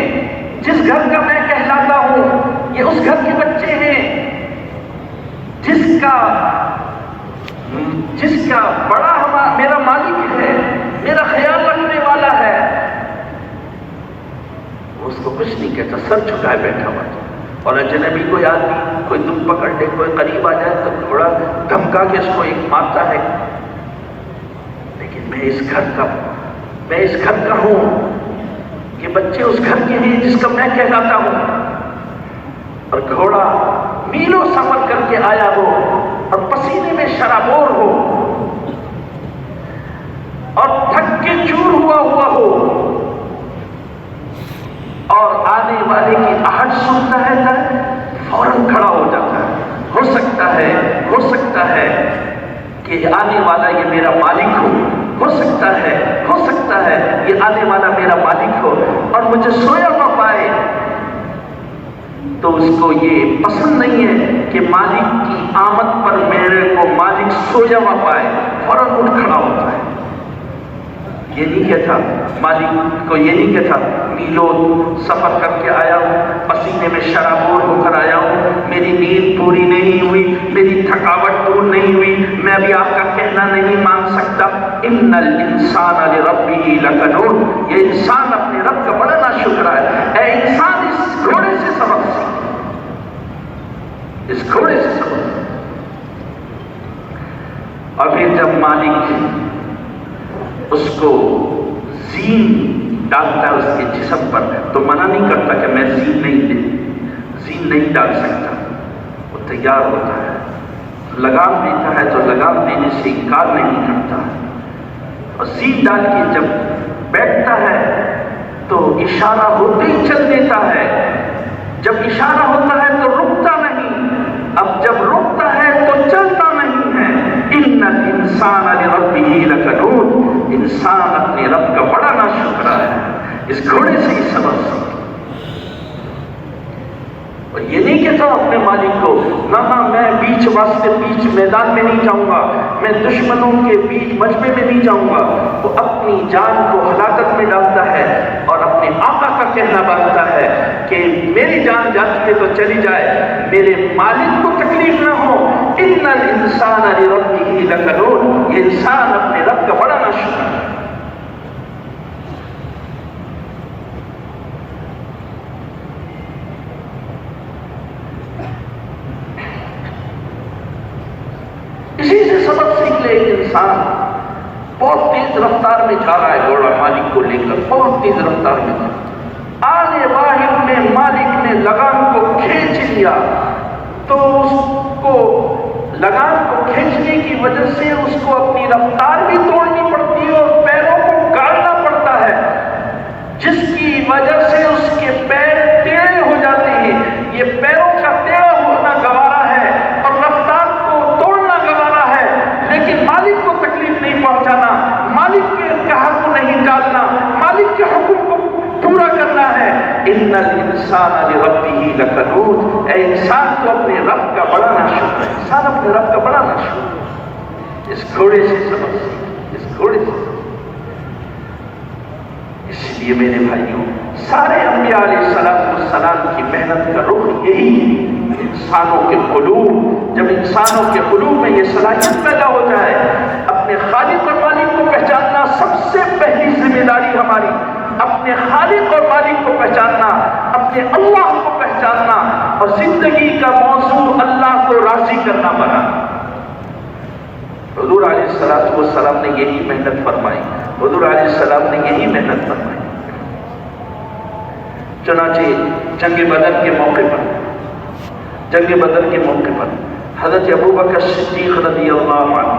جس گھر کا میں کہلاتا ہوں، یہ اس گھر کے بچے ہیں جس کا بڑا میرا مالک ہے، میرا خیال رکھنے والا ہے۔ اس کو کچھ نہیں کہتا، سر جھکائے بیٹھا ہوا تھا۔ اور اجنبی کوئی آدمی کوئی دم پکڑ لے، کوئی قریب آ جائے تو گھوڑا دھمکا کے اس کو ایک مارتا ہے، لیکن میں اس گھر کا ہوں، یہ بچے اس گھر کے ہیں جس کا میں کہلاتا ہوں۔ اور گھوڑا میلوں سفر کر کے آیا ہو اور پسینے میں شرابور ہو اور تھک کے چور ہوا ہو اور آنے والے کی آہٹ سنتا ہے فوراً کھڑا ہو جاتا ہے۔ ہو سکتا ہے کہ آنے والا یہ میرا مالک ہو سکتا ہے یہ آنے والا میرا مالک ہو اور مجھے سویا نہ پائے، تو اس کو یہ پسند نہیں ہے کہ مالک کی آمد پر میرے کو مالک سویا نہ پائے، فوراً اٹھ کھڑا ہوتا ہے۔ یہ نہیں کہتا مالک کو، یہ نہیں کہتا میلوں سفر کر کے آیا ہوں، پسینے میں شرابور ہو کر آیا ہوں، میری نیند پوری نہیں ہوئی، میری تھکاوٹ دور نہیں ہوئی، میں ابھی آپ کا کہنا نہیں مان سکتا۔ ان الانسان لربہ لکنون، یہ انسان اپنے رب کا بڑا ناشکرا ہے۔ اے انسان، اس گھوڑے سے سبق سیکھ، اس گھوڑے سے سبق سیکھ۔ اور پھر جب مالک اس کو زین ڈالتا ہے اس کے جسم پر، تو منع نہیں کرتا کہ میں زین نہیں ڈال سکتا، وہ تیار ہوتا ہے۔ لگام دیتا ہے تو لگام دینے سے انکار نہیں کرتا، اور زین ڈال کے جب بیٹھتا ہے تو اشارہ ہوتے ہی چل دیتا ہے، جب اشارہ ہوتا ہے تو رکتا نہیں، اب جب رکتا ہے تو چلتا نہیں ہے۔ ان الانسان لربہ لکنون، انسان اپنے رب کا بڑا ناشکرا ہے۔ اس گھوڑے سے ہی سبق سیکھ۔ اور یہ نہیں کہتا اپنے مالک کو نہ میں بیچ میدان میں نہیں جاؤں گا، میں دشمنوں کے بیچ مجمع میں نہیں جاؤں گا۔ وہ اپنی جان کو ہلاکت میں ڈالتا ہے اور اپنے آقا کا کہنا بنتا ہے کہ میری جان جاتی ہے تو چلی جائے، میرے مالک کو تکلیف نہ ہو۔ ان الانسان لربہ لکنون، یہ انسان اپنے رب کا بڑا ناشکرا ہے۔ اسی سے سبق سیکھ لے ایک انسان بہت تیز رفتار میں جا رہا ہے، گھوڑا مالک کو لے کر بہت تیز رفتار میں جا رہا، آنے واحد میں مالک نے لگام کو کھینچ لیا، تو اس کو لگام کو کھینچنے کی وجہ سے اس کو اپنی رفتار بھی توڑنی پڑتی ہے اور پیروں کو گاڑنا پڑتا ہے، جس کی وجہ سے اس کے پیر ان الانسان لربہ لکنود، اے انسان تو اپنے رب کا بڑا ناشکر ہے، انسان اپنے رب کا بڑا ناشکر ہے۔ اس گھوڑے سے سبق سیکھ، اس گھوڑے سے۔ اس لیے میرے بھائیوں، سارے انبیاء علیہ السلام کی محنت کا رخ یہی ہے، انسانوں کے قلوب، جب انسانوں کے قلوب میں یہ صلاحیت پیدا ہو جائے، اپنے خالق اور مالک کو پہچاننا سب سے پہلی ذمہ داری ہماری، اپنے خالق اور مالک کو پہچاننا، اپنے اللہ کو پہچاننا، اور زندگی کا موضوع اللہ کو راضی کرنا بنا۔ حضور علیہ السلام نے یہی محنت فرمائی، حضور علیہ السلام نے یہی محنت فرمائی۔ چنانچہ جنگ بدر کے موقع پر حضرت ابوبکر صدیق رضی اللہ عنہ،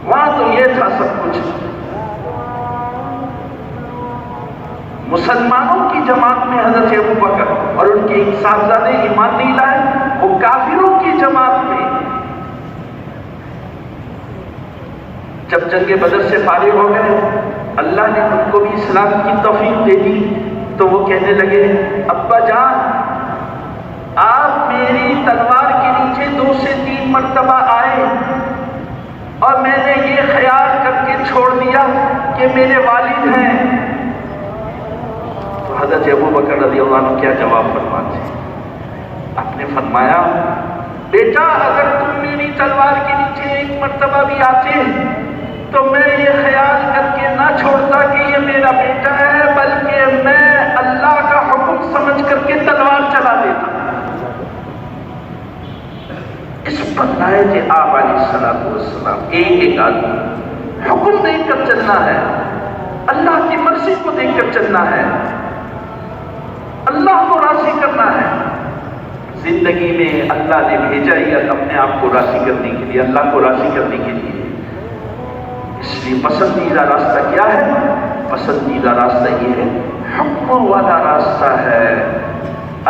وہاں تو یہ تھا سب کچھ، مسلمانوں کی جماعت میں حضرت ابوبکر اور ان کے صاحبزادے ایمان نہیں لائے، وہ کافروں کی جماعت میں۔ جب جنگ بدر سے فارغ ہو گئے، اللہ نے ان کو بھی اسلام کی توفیق دے دی، تو وہ کہنے لگے، ابا جان آپ میری تلوار کے نیچے 2 سے 3 مرتبہ آئے اور میں نے یہ خیال کر کے چھوڑ دیا کہ میرے والد ہیں۔ تو حضرت ابوبکر رضی اللہ عنہ کیا جواب فرماتے ہیں؟ آپ نے فرمایا، بیٹا اگر تم میری تلوار کے نیچے 1 مرتبہ بھی آتے تو میں یہ خیال کر کے نہ چھوڑتا کہ یہ میرا بیٹا ہے، بلکہ میں اللہ کا حکم سمجھ کر کے تلوار چلا دیتا۔ اس پر لائے تھے آپ علیہ السلام، ایک آدمی حکم دیکھ کر چلنا ہے، اللہ کی مرضی کو دیکھ کر چلنا ہے، اللہ کو راضی کرنا ہے۔ زندگی میں اللہ نے بھیجا ہی اپنے آپ کو راضی کرنے کے لیے، اللہ کو راضی کرنے کے لیے۔ اس لیے پسندیدہ راستہ کیا ہے؟ پسندیدہ راستہ یہ ہے، حکم والا راستہ ہے۔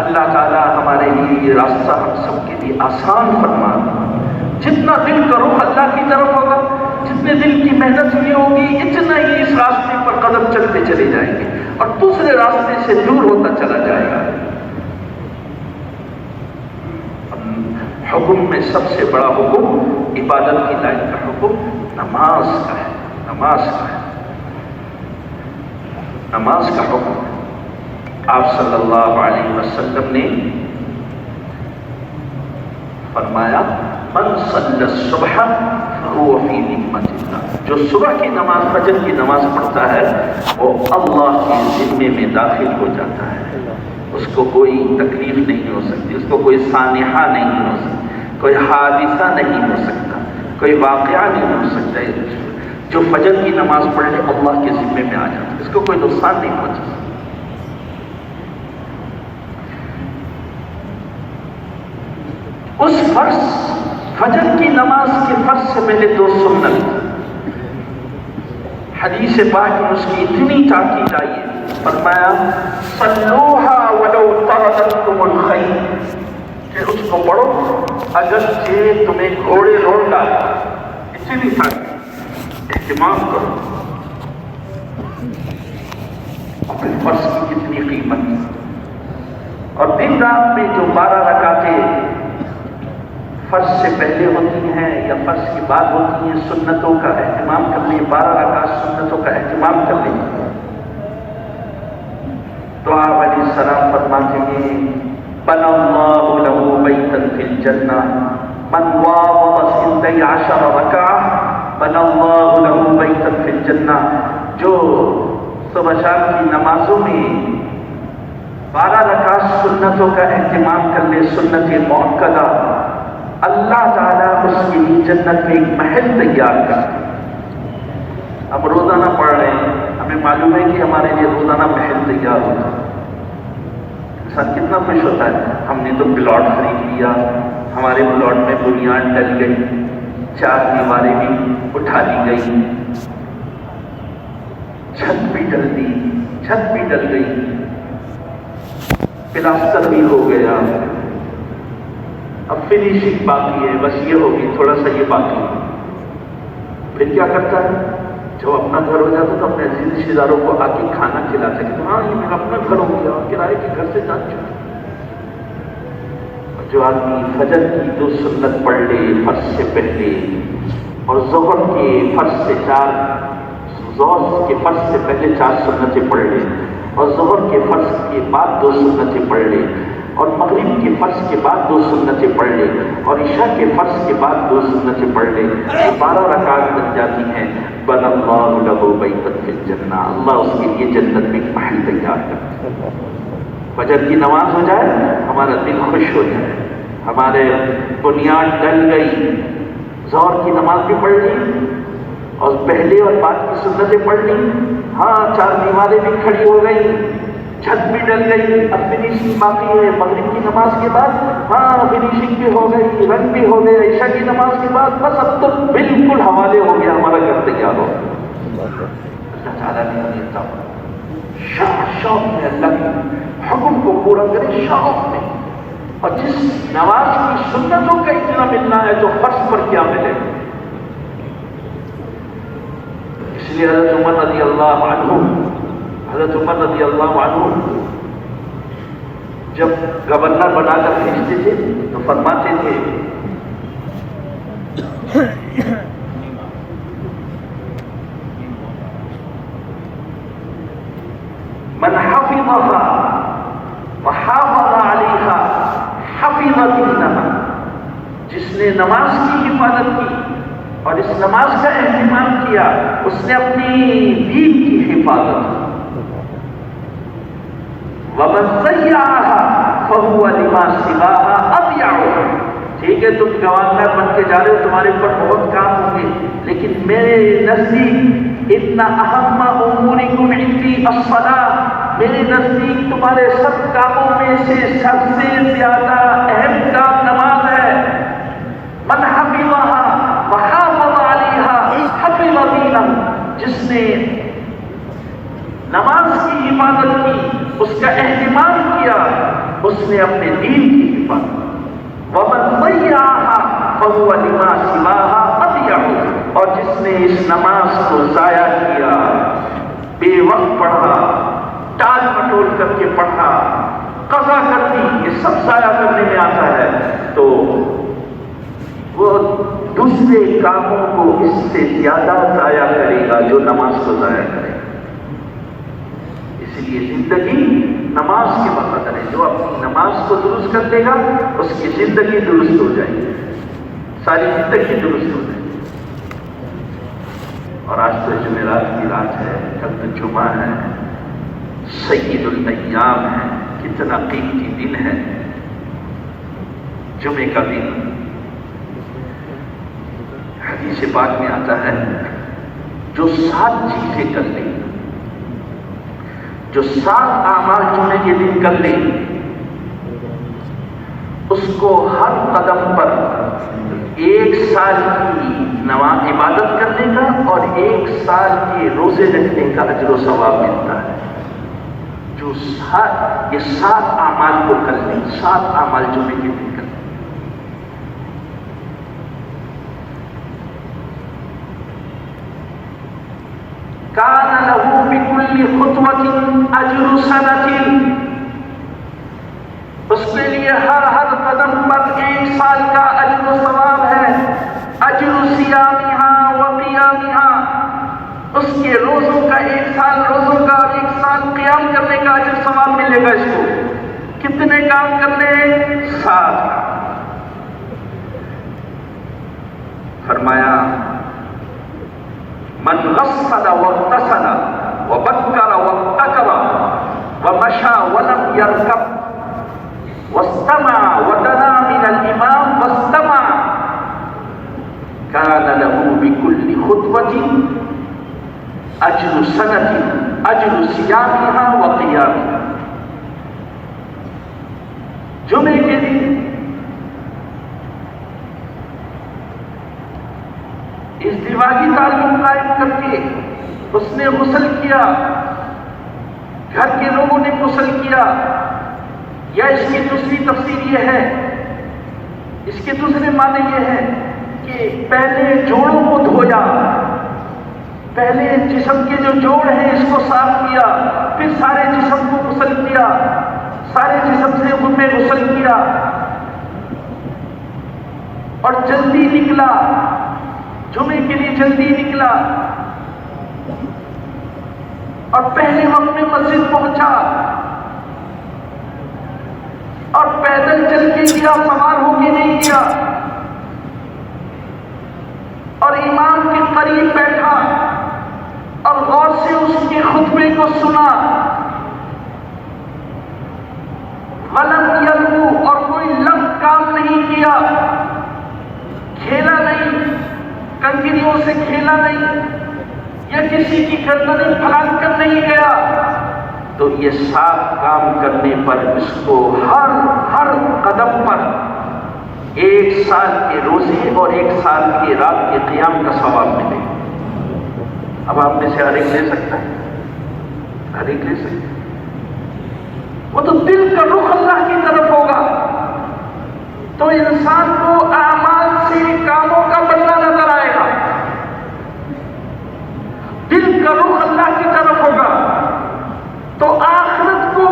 اللہ تعالیٰ ہمارے لیے یہ راستہ ہم سب کے لیے آسان فرما۔ جتنا دل کا رخ اللہ کی طرف ہوگا، جتنے دل کی محنت ہوئی ہوگی، اتنا ہی اس راستے پر قدم چلتے چلے جائیں گے اور دوسرے راستے سے دور ہوتا چلا جائے گا۔ حکم میں سب سے بڑا حکم عبادت کی لائن کا حکم نماز کا ہے، نماز کا حکم ہے۔ آپ صلی اللہ علیہ وسلم نے فرمایا، من صلی الصبح فهو فی نعمت اللہ، جو صبح کی نماز، فجر کی نماز پڑھتا ہے وہ اللہ کے ذمے میں داخل ہو جاتا ہے، اس کو کوئی تکلیف نہیں ہو سکتی، اس کو کوئی سانحہ نہیں ہو سکتا، کوئی حادثہ نہیں ہو سکتا، کوئی واقعہ نہیں ہو سکتا۔ جو فجر کی نماز پڑھ لے اللہ کے ذمے میں آ جاتا ہے، اس کو کوئی نقصان نہیں پہنچا سکتا۔ اس فرض، فجر کی نماز کے فرض سے پہلے 2 سنت، حدیث پاک میں اس کی اتنی تاکید آئی ہے، فرمایا صلوہا ولو طردتکم الخیل، کہ اس کو پڑھو اگرچہ تمہیں گھوڑے روڑ ڈالے، اتنی تاکید، اہتمام کرو۔ اپنے فرض کی کتنی قیمت، اور دن رات میں جو 12 رکعتیں فرض سے پہلے ہوتی ہیں یا فرض کے بعد ہوتی ہیں، سنتوں کا اہتمام کر لیں، 12 رکعت سنتوں کا اہتمام کر لیں۔ تو آپ علیہ السلام فرماتے ہیں، بنى الله له بيتا في الجنة من واظب 12 ركعة بنى الله له بيتا في الجنة، جو صبح شام کی نمازوں میں 12 رکعت سنتوں کا اہتمام کر لے، سنت مؤکدہ، اللہ تعالیٰ اس کے لیے جنت میں ایک محل تیار کرتے ہیں۔ اب روزانہ پڑھ رہے ہیں، ہمیں معلوم ہے کہ ہمارے لیے روزانہ محل تیار ہوتا ہے، انسان کتنا خوش ہوتا ہے، ہم نے تو پلاٹ خرید لیا، ہمارے پلاٹ میں بنیاد ڈل گئی، 4 دیواریں بھی اٹھا لی گئی، چھت بھی ڈل گئی، پلاسٹر بھی ہو گیا، اب فنیشنگ باقی ہے، بس یہ ہوگی، تھوڑا سا یہ باقی ہے۔ پھر کیا کرتا ہے؟ جب اپنا گھر ہو جاتا تو اپنے عزیز رشتے داروں کو آ کے کھانا کھلاتا ہے کہ ہاں یہ میرا اپنا گھر ہو گیا، کرائے کہ گھر سے جان چکے. جو آدمی فجر کی 2 سنت پڑھ لے فرض سے پہلے اور ظہر کے فرض سے پہلے 4 سنتیں پڑھ لے اور ظہر کے فرض کے بعد 2 سنتیں پڑھ لے اور مغرب کے فرض کے بعد 2 سنتیں پڑھ لے اور عشاء کے فرض کے بعد 2 سنتیں پڑھ لے، 12 رکعت بن جاتی ہیں. بَنَى اللَّهُ لَهُ بَيْتًا فِي الْجَنَّةِ، اللہ اس کے لیے جنت میں ایک محل تیار کرتا ہے. فجر کی نماز ہو جائے ہمارا دل خوش ہو جائے، ہمارے بنیاد ڈل گئی. ظہر کی نماز بھی پڑھ لی اور پہلے اور بعد کی سنتیں پڑھ لی، ہاں 4 دیواریں بھی کھڑی ہو گئی، چھت بھی ڈل گئی، اب فنیشنگ باقی ہے. مغرب کی نماز کے بعد ہاں فنیشنگ بھی ہو گئی، رنگ بھی ہو گیا. عشاء کی نماز کے بعد بس اب تو بالکل حوالے ہو گیا، ہمارا گھر تیار ہو. اللہ تعالیٰ نے دیتا شوق میں اللہ کے حکم کو پورا کرے، شوق میں. اور جس نماز کی سنتوں کا اتنا ملنا ہے تو فرض پر کیا ملے. اس لیے حضرت عمر رضی اللہ عنہ جب گورنر بنا کر بھیجتے تھے تو فرماتے تھے من حفظها وحافظ عليها حفظ دينها، جس نے نماز کی حفاظت کی اور اس نماز کا اہتمام کیا اس نے اپنی دین کی حفاظت کی. وَمَنْ ضَيَّعَهَا فَهُوَ لِمَا سِوَاهَا أَضْيَعُ. ٹھیک ہے تم گورنر بن کے جا رہے ہو، تمہارے اوپر بہت کام ہوں گے، لیکن میرے نزدیک اتنا اہم امورکم عندی الصلاۃ، میرے نزدیک تمہارے سب کاموں میں سے سب سے زیادہ اہم کام نماز ہے. من حفظها وحافظ عليها حفظ دینہ، جس نے نماز کی حفاظت کی، اس کا اہتمام کیا، اس نے اپنے دین کی حفاظت. وَمَنْ ضَيَّعَهَا فَهُوَ لِمَا سِوَاهَا أَضْيَعُ، اور جس نے اس نماز کو ضائع کیا، بے وقت پڑھا، ٹال مٹول کر کے پڑھا، قضا کر دی، یہ سب ضائع کرنے میں آتا ہے، تو وہ دوسرے کاموں کو اس سے زیادہ ضائع کرے گا جو نماز کو ضائع کرے گا. اس لیے زندگی نماز کے وقت ہے، جو اپنی نماز کو درست کر دے گا اس کی زندگی درست ہو جائے گی، ساری زندگی درست ہو جائے گی. اور آج تو جمعرات کی رات ہے، کل تو جمعہ ہے، سید الایام ہے، کتنا قیمتی دن ہے جمعے کا دن. حدیث پاک میں آتا ہے جو 7 چیزیں کر لیں، جو 7 اعمال جمعے کے دن کر لیں، اس کو ہر قدم پر 1 سال کی نماز عبادت کرنے کا اور 1 سال کے روزے رکھنے کا اجر و ثواب ملتا ہے. جو یہ 7 اعمال کو کر لیں، 7 اعمال جمعے کے دن کر لیں. کان لہ بکل خطوۃ اجر سنۃ، اس کے لیے ہر قدم پر 1 سال کا اجر و ثواب ہے. اجر صیامہا و قیامہا، اس کے روزوں کا 1 سال روزوں کا اور 1 سال قیام کرنے کا اجر ثواب ملے گا. اس کو کتنے کام کرنے ہیں؟ 7. فرمایا من غسل واغتسل وبكر وابتكر ومشى ولم يركب واستمع ودنا من الإمام واستمع كان له بكل خطوة أجر سنة أجر صيامها وقيامها. جمعے کے دن ازدواجی تعلق قائم کر کے اس نے غسل کیا، گھر کے لوگوں نے غسل کیا، یا اس کی دوسری تفسیر یہ ہے، اس کے دوسرے معنی یہ ہے کہ پہلے جوڑوں کو دھویا، پہلے جسم کے جو جوڑ ہیں اس کو صاف کیا، پھر سارے جسم کو غسل کیا، سارے جسم سے میں غسل کیا اور جلدی نکلا، جمعے کے لیے جلدی نکلا اور پہلے وقت میں مسجد پہنچا اور پیدل چل کے گیا، سوار ہو کے نہیں گیا، اور امام کے قریب بیٹھا اور غور سے اس کے خطبے کو سنا، ولم یلغو، اور کوئی لفظ کام نہیں کیا، کھیلا نہیں، کنکریوں سے کھیلا نہیں، یا کسی کی گردن پھلانگ کر نہیں گیا، تو یہ 7 کام کرنے پر اس کو ہر قدم پر 1 سال کے روزے اور 1 سال کی رات کے قیام کا ثواب ملے۔ اب آپ میں سے ہر ایک لے سکتا ہے؟ ہر ایک لے سکتا ہے؟ وہ تو دل کا رخ اللہ کی طرف ہوگا تو انسان کو اعمال سے کاموں کا بدلہ نظر آئے گا، دل کا رخ اللہ کی طرف ہوگا تو آخرت کو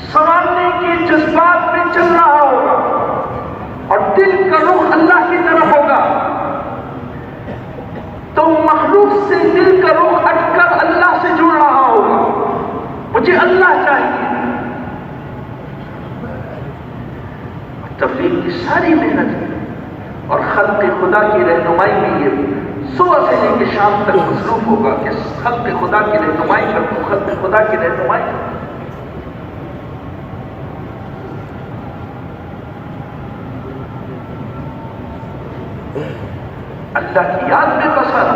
سنوارنے کے جذبات میں چل رہا ہوگا، اور دل کا رخ اللہ کی طرف ہوگا تو مخلوق سے دل کا رخ ہٹ کر اللہ سے جڑ رہا ہوگا، مجھے اللہ چاہیے۔ تبلیغ کی ساری محنت اور خلق خدا کی رہنمائی میں یہ صبح سے لے کے شام تک مصروف ہوگا کہ خلق خدا کی رہنمائی کروں، خلق خدا کی رہنمائی کروں۔ اللہ کی یاد میں بسر،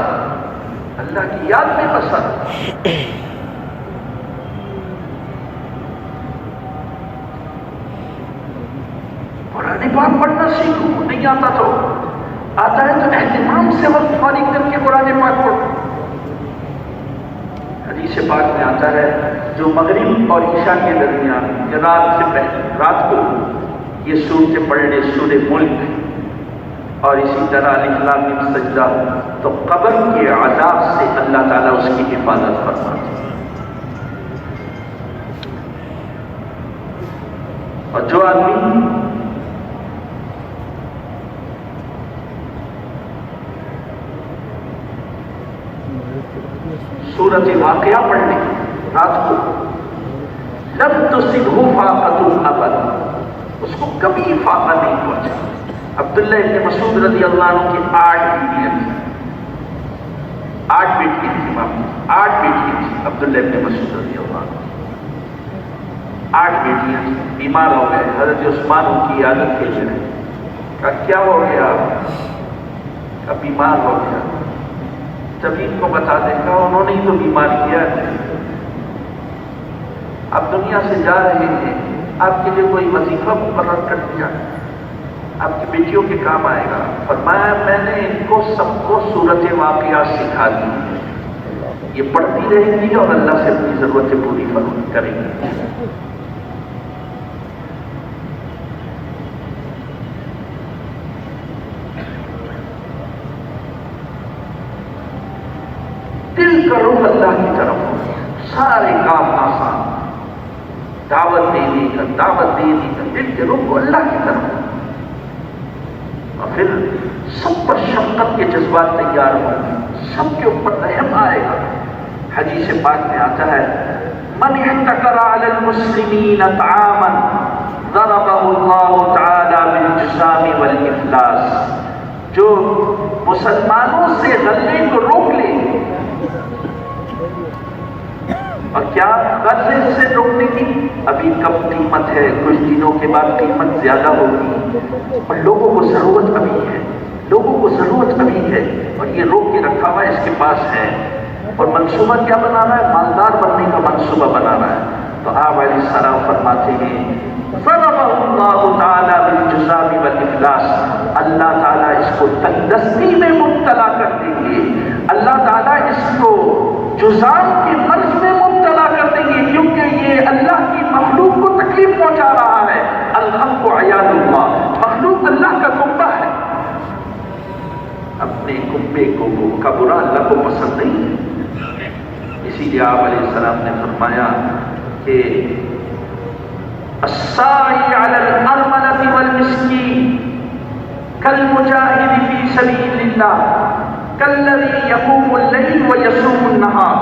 اللہ کی یاد میں بسر۔ قرآن پاک پڑھنا سیکھو، نہیں آتا تو آتا ہے تو اہتمام سے وقت فارغ کر کے قرآن پاک پڑھو۔ حدیث پاک میں آتا ہے جو مغرب اور عشاء کے درمیان یا رات سے پہلے رات کو یہ سورتیں پڑھ لے، سورہ ملک اور اسی طرح الف لام میم سجدہ، تو قبر کے عذاب سے اللہ تعالیٰ اس کی حفاظت فرماتے ہیں۔ اور جو آدمی سورۃ واقعہ پڑھ لے رات کو، لم تصبہ فاقۃ ابدا، اس کو کبھی فاقہ نہیں پہنچا۔ عبداللہ ابن مسعود رضی اللہ عنہ کی 8 بیٹیاں تھیں، 8 بیٹیاں تھیں، 8 بیٹیاں تھیں عبداللہ ابن مسعود رضی اللہ عنہ، 8 بیٹیاں تھیں، بیمار ہو گئے، حضرت عثمان ان کی عیادت کے لیے گئے، کہا کیا ہو گیا؟ کہا بیمار ہو گیا۔ طبیب کو بتا دے گا، انہوں نے ہی تو بیمار کیا ہے، آپ دنیا سے جا رہے ہیں، آپ کے لیے کوئی وظیفہ مقرر کر دیا، آپ کی بیٹیوں کے کام آئے گا۔ فرمایا میں نے ان کو سب کو سورت واقعہ سکھا دی، یہ پڑھتی رہیں گی اور اللہ سے اپنی ضرورتیں پوری کریں گی۔ دل کا رخ اللہ کی طرف ہو، سارے کام آسان، دعوت دینے کا دل کے رخ کو اللہ کی طرف ہو، اور پھر سب پر شفقت کے جذبات تیار ہوں، سب کے اوپر رحم آئے گا۔ حدیث پاک میں آتا ہے من احتکر علی المسلمین طعاما ضربہ اللہ تعالی بالجسام والافلاس، جو مسلمانوں سے غلے کو روک لے، اور کیا غلے سے روکنے کی ابھی کم قیمت ہے، کچھ دنوں کے بعد قیمت زیادہ ہوگی، اور لوگوں کو ضرورت ابھی ہے، اور یہ روک کے رکھا ہوا اس کے پاس ہے، اور منصوبہ کیا بنا رہا ہے؟ مالدار بننے کا منصوبہ بنا رہا ہے۔ تو آپ علیہ السلام فرماتے ہیں ضربہ اللہ تعالی بالجزام والافلاس، اللہ تعالیٰ اس کو تنگدستی میں مبتلا کر دیں گے، اللہ تعالیٰ اس کو جزام کے مرض میں مبتلا کر دیں گے، کیونکہ یہ اللہ کی مخلوق کو تکلیف پہنچا رہا ہے۔ الخلق عیال اللہ، مخلوق اللہ کا کنبہ ہے، اپنے کنبے کا برا اللہ کو پسند نہیں ہے۔ اسی لیے آپ علیہ السلام نے فرمایا کہ الساعی علی الارملة والمسکین کالمجاہد فی سبیل اللہ کالذی یقوم اللیل ویصوم النہار۔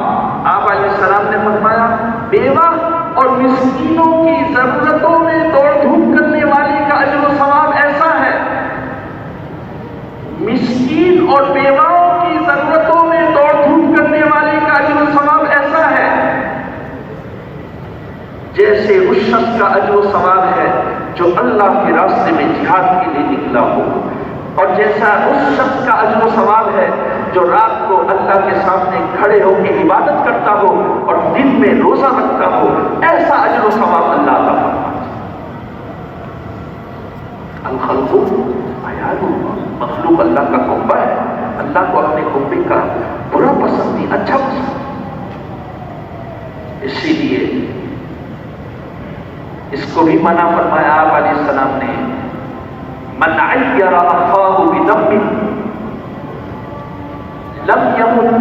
آپ علیہ السلام نے فرمایا بیوہ اور مسکینوں کی ضرورتوں میں دوڑ دھوپ کرنے والے کا اجر و ثواب ایسا ہے، مسکین اور بیواؤں کی ضرورتوں میں دوڑ دھوپ کرنے والے کا اجر و ثواب ایسا ہے جیسے اس شخص کا اجر و ثواب ہے جو اللہ کے راستے میں جہاد کے لیے نکلا ہو، اور جیسا اس شخص کا اجر و ثواب ہے جو رات کو اللہ کے سامنے کھڑے ہو کے عبادت کرتا ہو اور دن میں روزہ رکھتا ہو، ایسا اجر و ثواب اللہ عطا فرماتا ہے۔ الخلق عیال اللہ، مخلوق اللہ کا کنبہ ہے، اللہ کو اپنے کنبے کا برا پسند نہیں، اچھا پسند۔ اسی لیے اس کو بھی منع فرمایا آپ علیہ السلام نے، من عیر اخاہ بذنب لم یمت،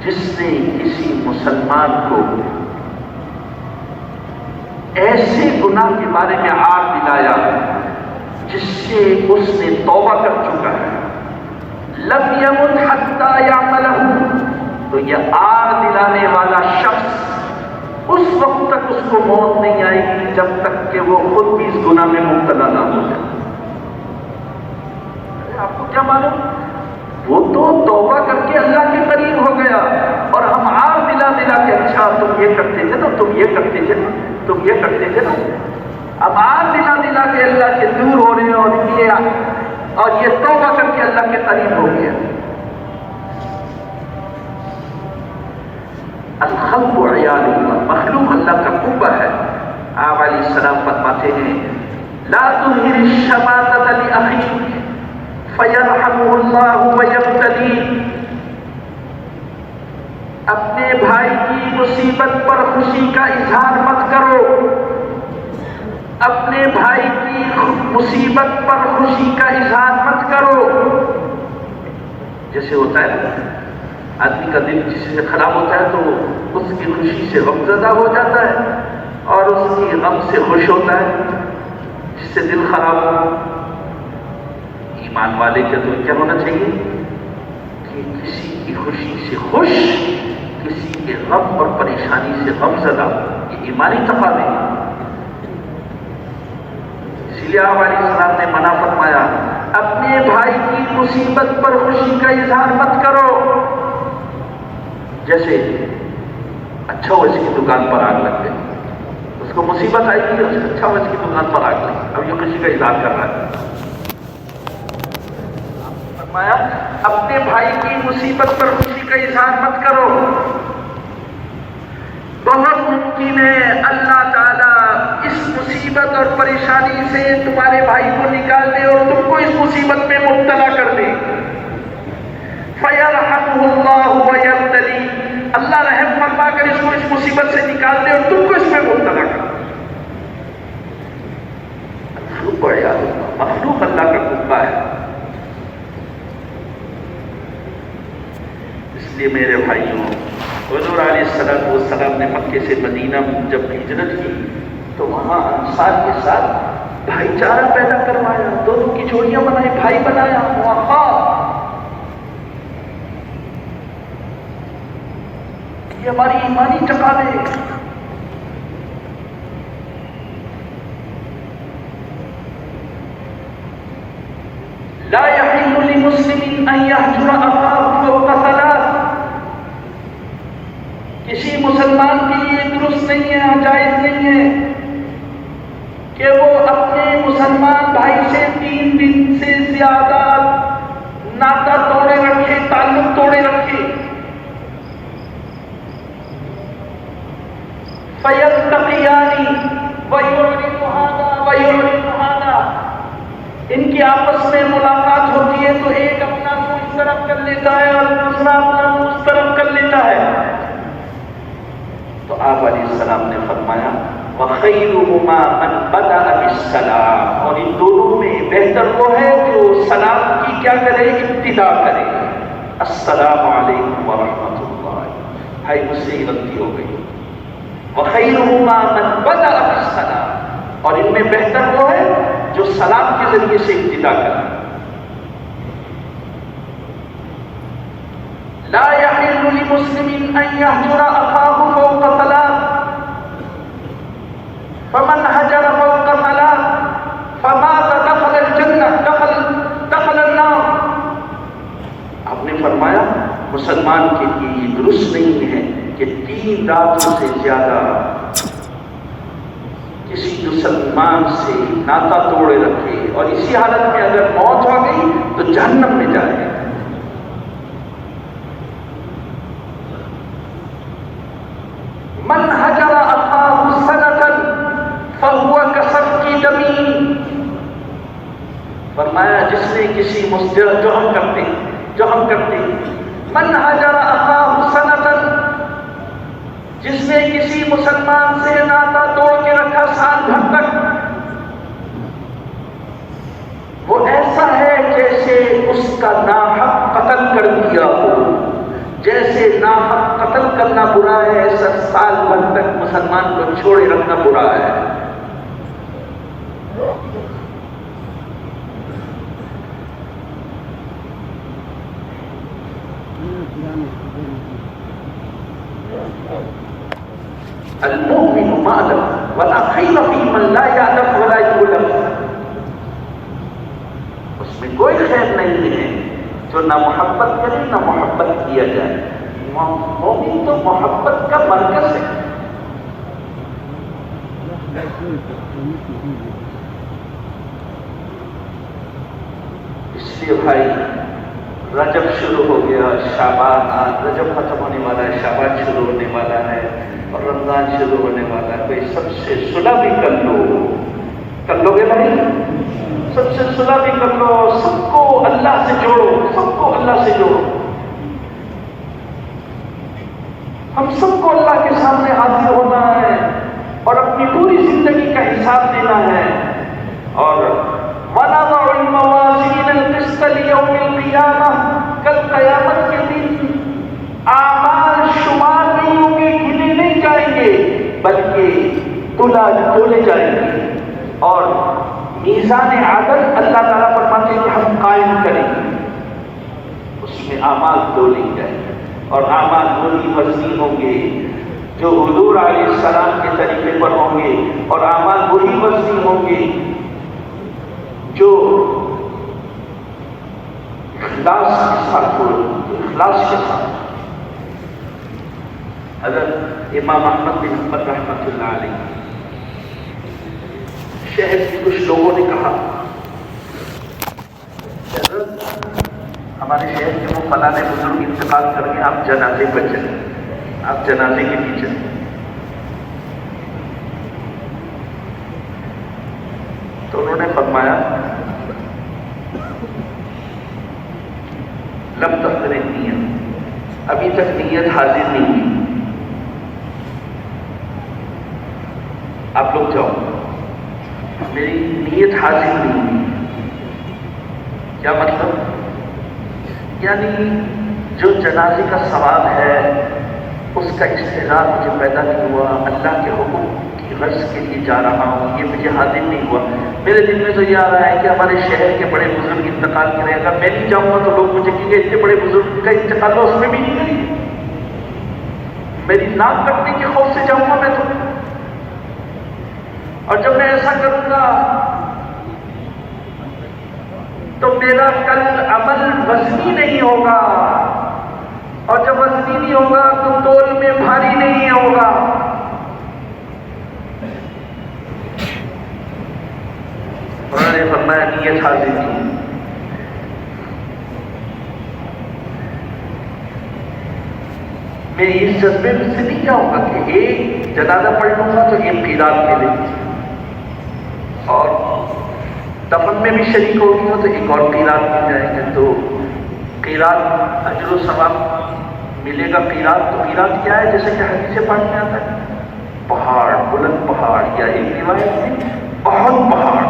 جس نے کسی مسلمان کو ایسے گناہ کے بارے میں عار دلایا جس سے اس نے توبہ کر چکا ہے، لم یمت حتی یعملہ، تو یہ عار دلانے والا شخص اس وقت تک اس کو موت نہیں آئے گی جب تک کہ وہ خود بھی اس گناہ میں مبتلا نہ ہو جائے۔ آپ کو کیا معلوم، وہ تو توبہ کر کے اللہ کے قریب ہو گیا، اور ہم عار دلا دلا کے اچھا تم یہ کرتے تھے نا، تم یہ کرتے تھے نا، تم یہ کرتے تھے نا، اب عار دلا دلا کے اللہ سے دور ہو رہے ہیں، اور یہ توبہ کر کے اللہ کے قریب ہو گیا۔ الخلق عیال اللہ، مخلوق اللہ کا کنبہ ہے۔ آپ علیہ السلام فرماتے ہیں لا تظہر الشماتۃ لأخیک فیرحمہ اللہ ویبتلیہ، اپنے بھائی کی مصیبت پر خوشی کا اظہار مت کرو، اپنے بھائی کی مصیبت پر خوشی کا اظہار مت کرو۔ جیسے ہوتا ہے آدمی کا دل کسی سے خراب ہوتا ہے تو اس کی خوشی سے غم زدہ ہو جاتا ہے، اور اس کی غم سے خوش ہوتا ہے، جس سے دل خراب ہو۔ ایمان والے کا تو کیا ہونا چاہیے کہ کسی کی خوشی سے خوش، کسی کے غم اور پریشانی سے غم زدہ، یہ ایمانی تقاضے ہیں۔ اس لیے آپ علیہ السلام نے منع فرمایا اپنے بھائی کی مصیبت پر خوشی کا اظہار مت کرو۔ جیسے اچھا ہو اس کی دکان پر آگ لگ گئی، اس کو مصیبت آئی تھی، اچھا ہو اس کی دکان پر آگ لگی، اب یہ خوشی کا اظہار کر رہا ہے۔ فرمایا اپنے بھائی کی مصیبت پر خوشی کا اظہار مت کرو۔ بہت ممکن ہے اللہ تعالیٰ اس مصیبت اور پریشانی سے تمہارے بھائی کو نکال دے اور تم کو اس مصیبت میں مبتلا کر دے۔ فَيَرْحَمُهُ اللَّهُ وَيَبْتَلِيهِ، اللہ رحم فرما کر اس کو اس مصیبت سے نکال دے اور تم کو اس میں مبتلا کر دے۔ مخلوق اللہ کا کنبہ ہے۔ اس لیے میرے بھائیوں، حضور علیہ السلام نے مکے سے مدینہ جب ہجرت کی تو وہاں انصار کے ساتھ بھائی چارہ پیدا کروایا، دونوں کی جوڑیاں بنائی، بھائی بنایا، موافق۔ یہ ہماری ایمانی تقاضے۔ لا يحل لمسلم ان يهجر اخاه فوق ثلاث، کسی مسلمان کے لیے درست نہیں ہے، جائز نہیں ہے کہ وہ اپنے مسلمان بھائی سے 3 دن سے زیادہ ناطہ توڑے رکھے، تعلق توڑے رکھے۔ فَيَلْتَقِيَانِ وَيُعْرِضُ هَذَا وَيُعْرِضُ هَذَا، ان کی آپس میں ملاقات ہوتی ہے تو ایک اپنا منہ اس طرف کر لیتا ہے اور دوسرا اپنا منہ اس طرف کر لیتا ہے۔ تو آپ علیہ السلام نے فرمایا وَخَيْرُهُمَا مَنْ بَدَأَ بِالسَّلَامِ، اور ان دونوں میں بہتر وہ ہے جو سلام کی کیا کرے، ابتدا کرے۔ السلام علیکم ورحمۃ اللہ، بھائی مجھ سے ہی غلطی ہو گئی. وَخَيْرُهُمَا مَنْ بَدَأَ بِالسَّلَامِ، اور ان میں بہتر وہ ہے جو سلام کے ذریعے سے ابتدا کرے. لا يحل لمسلم ان يهجر اخاه فوق ثلاث فمن هجر فوق ثلاث فمات دخل الجنة دخل النار. آپ نے فرمایا مسلمان کے لیے یہ درست نہیں ہے کہ 3 راتوں سے زیادہ کسی مسلمان سے ناتا توڑے رکھے اور اسی حالت میں اگر موت ہو گئی تو جہنم میں جائے. من حجر اخاه سنة فهو كسفك دم. فرمایا جس نے کسی جو ہم کرتے من حجر اخاه سنة، جس نے کسی مسلمان سے ناتا توڑ کے رکھا سال بھر تک، وہ ایسا ہے جیسے اس کا ناحق قتل کر دیا ہو. جیسے ناحق قتل کرنا برا ہے، ایسا سال بھر تک مسلمان کو چھوڑے رکھنا برا ہے. المؤمن معلم ولا خیر فی من لا یعلم ولا یعلم. اس میں کوئی خیر نہیں ہے جو نہ محبت کرے نہ محبت کیا جائے. مومن تو محبت کا مرکز ہے. اس لیے بھائی رجب شروع ہو گیا، شعبان، رجب ختم ہونے والا ہے، شعبان شروع ہونے والا ہے اور رمضان شروع ہونے والا ہے. بھائی سب سے صلح بھی کر لو گے بھائی، سب سے صلح بھی کر لو. سب کو اللہ سے جوڑو، سب کو اللہ سے جوڑو. ہم سب کو اللہ کے سامنے حاضر ہونا ہے اور اپنی پوری زندگی کا حساب دینا ہے. اور وَنَضَعُ الْمَوَازِينَ الْقِسْطَ لِيَوْمِ الْقِيَامَةِ، کل قیامت کے دن اعمال شمار نہیں ہوں گے، گنے نہیں جائیں گے، بلکہ تولے جائیں گے. اور میزان عدل اللہ تعالیٰ فرماتے ہیں کہ ہم قائم کریں گے، اس میں اعمال تولے جائیں گے. اور اعمال وہی وزنی ہوں گے جو حضور علیہ السلام کے طریقے پر ہوں گے، اور اعمال وہی وزنی ہوں گے جو اخلاص کے ساتھ. حضرت امام احمد بن حنبل رحمۃ اللہ علیہ، شہر کے کچھ لوگوں نے کہا ہمارے شہر کے وہ فلاں بزرگ انتقال کر کے آپ جنازے پر چلیں، آپ جنازے کے پیچھے. تو انہوں نے فرمایا لم تحضر نیت، ابھی تک نیت حاضر نہیں ہوئی، آپ لوگ جاؤ، میری نیت حاضر نہیں ہوئی. کیا مطلب؟ یعنی جو جنازے کا ثواب ہے اس کا اشتغال مجھے پیدا نہیں ہوا، اللہ کے حکم کی غرض کے لیے جا رہا ہوں، یہ مجھے حاضر نہیں ہوا. میرے دل میں تو یہ آ رہا ہے کہ ہمارے شہر کے بڑے بزرگ انتقال کریں، اگر میں نہیں جاؤں گا تو لوگ مجھے کہیں گے اتنے بڑے بزرگ کا انتقال ہو، اس میں بھی نہیں گئی، میری ناک کٹنے کے خوف سے جاؤں گا میں تو. اور جب میں ایسا کروں گا تو میرا کل عمل وزنی نہیں ہوگا، اور جب وزنی نہیں ہوگا تو تول میں بھاری نہیں ہوگا. انہوں نے فرمایا نیت حاضر کی. میں اس جذبے میں سے نہیں جاؤں گا کہ ایک جنازہ پڑھ لوں گا تو ایک قیرات ملے، اور دفن میں بھی شریک ہوگی ہو تو ایک اور قیرات مل جائے گا. تو قیرات اجر و ثواب ملے گا. قیرات تو قیرات کیا ہے؟ جیسے کہ حدیث پاک میں آتا ہے پہاڑ، بلند پہاڑ، یا ایک روایت میں بہت پہاڑ.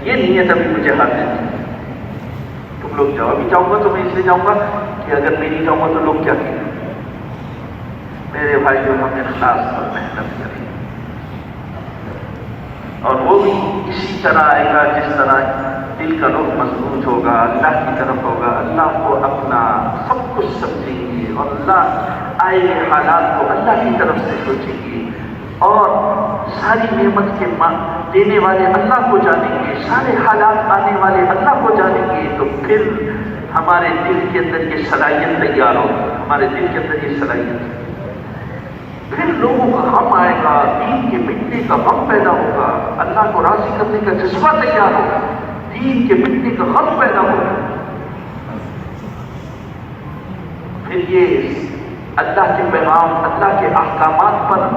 یہ نیت ابھی مجھے حاضر ہے. تو تم لوگ جاؤ. ابھی جاؤں گا تو میں اس لیے جاؤں گا کہ اگر میں نہیں جاؤں گا تو لوگ کیا کہیں گے. میرے بھائی جو ہمیں خاص پر محنت کریں اور وہ بھی اسی طرح آئے گا جس طرح دل کا رخ مضبوط ہوگا, اللہ کی طرف ہوگا, اللہ کو اپنا سب کچھ سمجھیں گے اور اللہ آئے گئے حالات کو اللہ کی طرف سے سوچیں گے اور ساری نعمت کے دینے والے اللہ کو جانیں گے, سارے حالات آنے والے اللہ کو جانیں گے. تو پھر ہمارے دل کے اندر یہ صلاحیت تیار ہوگی, ہمارے دل کے اندر یہ صلاحیت, پھر لوگوں کا غم آئے گا, دین کے مٹنے کا غم پیدا ہوگا, اللہ کو راضی کرنے کا جذبہ تیار ہوگا, دین کے مٹنے کا غم پیدا ہوگا. پھر یہ اللہ کے پیغام, اللہ کے احکامات پر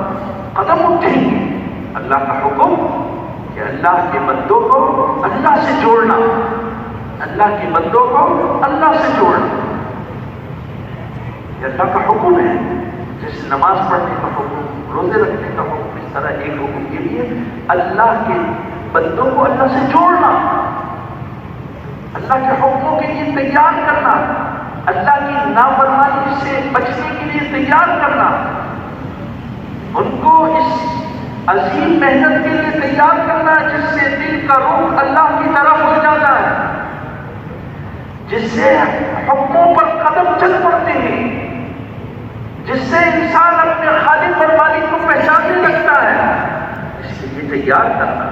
قدم اٹھیں گے. اللہ کا حکم کہ اللہ کے بندوں کو اللہ سے جوڑنا, اللہ کے بندوں کو اللہ سے جوڑنا, یہ اللہ کا حکم ہے. جیسے نماز پڑھنے کا حکم, روزے رکھنے کا حکم, اس طرح ایک حکم کے لیے اللہ کے بندوں کو اللہ سے جوڑنا, اللہ کے حکموں کے لیے تیار کرنا, اللہ کی نافرمانی سے بچنے کے لیے تیار کرنا, ان کو اس عظیم محنت کے لیے تیار کرنا جس سے دل کا رخ اللہ کی طرف ہو جاتا ہے, جس سے حکموں پر قدم چل پڑتے ہیں, جس سے انسان اپنے خالق اور مالک کو پہچاننے لگتا ہے. اس کے لیے تیار کرنا,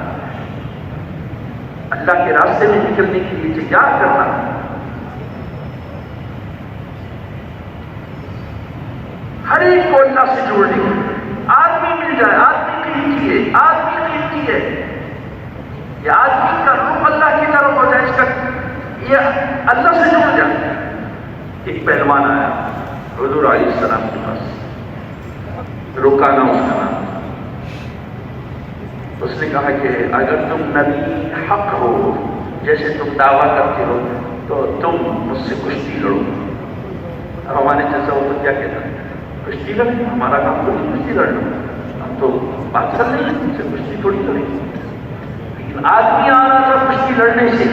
اللہ کے راستے میں نکلنے کے لیے تیار کرنا. ہر ایک کو اللہ سے جوڑنے کے لیے آدمی مل جائے, آدمی قیمتی ہے, آدمی قیمتی ہے, یہ آدمی کا روح اللہ کی طرف ہو جائے, اس کا یہ اللہ سے جڑ جائے. ایک پہلوان آیا حضور علیہ السلام کے پاس, رکانا اس کا نام. اس نے کہا کہ اگر تم نبی حق ہو جیسے تم دعویٰ کرتے ہو تو تم مجھ سے کشتی لڑو. اب ہمارے جیسا ہو تو کیا کہتا ہے, کشتی لڑیں, ہمارا کام تو نہیں کشتی لڑنا, ہم تو بات کر رہے ہیں, تم سے کشتی تھوڑی لڑیں. لیکن آدمی آ رہا تھا کشتی لڑنے سے,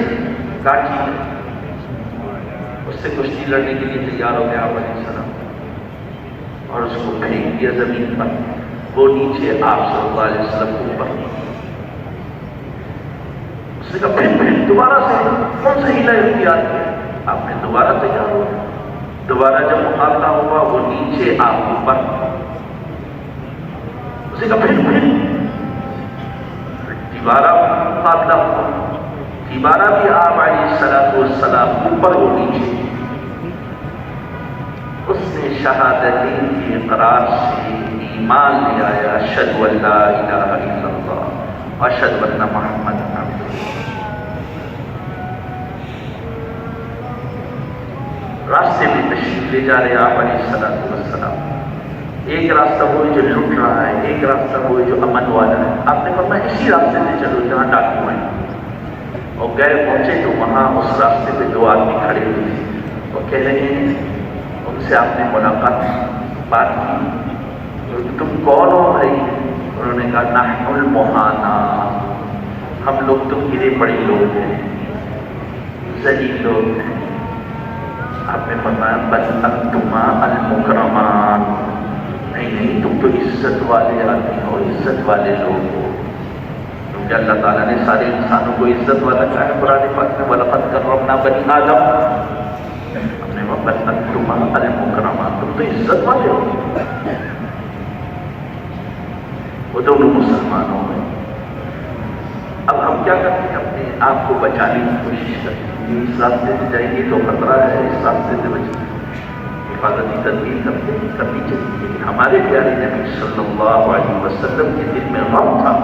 کہا ٹھیک ہے, اس سے کشتی لڑنے کے لیے تیار ہو گیا آپ علیہ السلام اور اس کو پھینک دیا زمین پر. وہ نیچے آپ صلی اللہ علیہ وسلم کو اوپر. اس نے کہا پھر دوبارہ سے کون سا ہیلا اختیار کیا, آپ نے دوبارہ تیار ہو. دوبارہ جب مقابلہ ہوا وہ نیچے آپ اوپر. اس نے کہا پھر دوبارہ مقابلہ ہوا, دوبارہ بھی آپ علیہ السلام اوپر وہ نیچے. اس نے شہادتین کے اقرار سے ایمان لے آیا, اشہد ان لا الہ الا اللہ واشہد ان محمد عبدہ. راستے میں تشریف لے جا رہے آپ علیہ السلام. ایک راستہ وہ جو لٹ رہا ہے, ایک راستہ وہ جو امن والا ہے. آپ نے فرمایا اسی راستے سے چلو جہاں ڈاکو ہیں. اور گئے پہنچے تو وہاں اس راستے پہ دو آدمی کھڑے ہوئے تھے. وہ کہہ رہے ہیں, ان سے آپ نے ملاقات بات کی, تم کون ہو بھائی؟ انہوں نے کہا نحن المہانا, ہم لوگ تو گرے پڑے لوگ ہیں, ذلیل لوگ ہیں. آپ نے فرمایا بل انتما المکرمان, نہیں تم تو عزت والے آدمی ہو, عزت والے لوگ ہو. کیونکہ اللہ تعالیٰ نے سارے انسانوں کو عزت والا کہا ہے قرآن پاک میں, وَلَقَدْ كَرَّمْنَا بَنِي آدَمَ. ہم نے بل انتما المکرمان, تم تو عزت والے ہو. وہ دونوں مسلمان ہو گئے. اب ہم کیا کرتے ہیں, اپنے آپ کو بچانے کی کوشش کرتے ہیں. اس راستے سے جائیں گے تو خطرہ ہے, اس راستے سے بچیں, حفاظتی تدبیر کرنی چاہیے. لیکن ہمارے پیارے نبی صلی اللہ علیہ وسلم کے دل میں غم تھا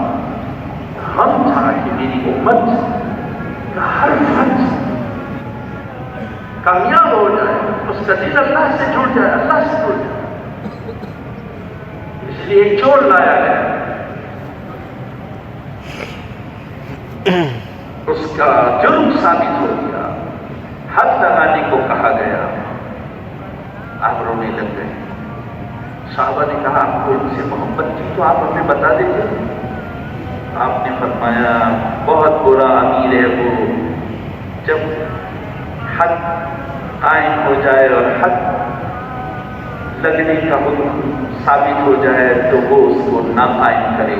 کہ میری امت کا ہر فرد کامیاب ہو جائے, اس کا دل اللہ سے جڑ جائے, اللہ سے جڑ جائے. اس لیے ایک چور لایا گیا, اس کا جرم ثابت ہو گیا, حد لگانے کو کہا گیا. آپ رونے لگ گئے. صحابہ نے کہا آپ کو ان سے محبت تھی تو آپ ہمیں بتا دیتے. آپ نے فرمایا بہت برا امیر ہے وہ, جب حد قائم ہو جائے اور حد لگنے کا حکم ثابت ہو جائے تو وہ اس کو نہ قائم کرے.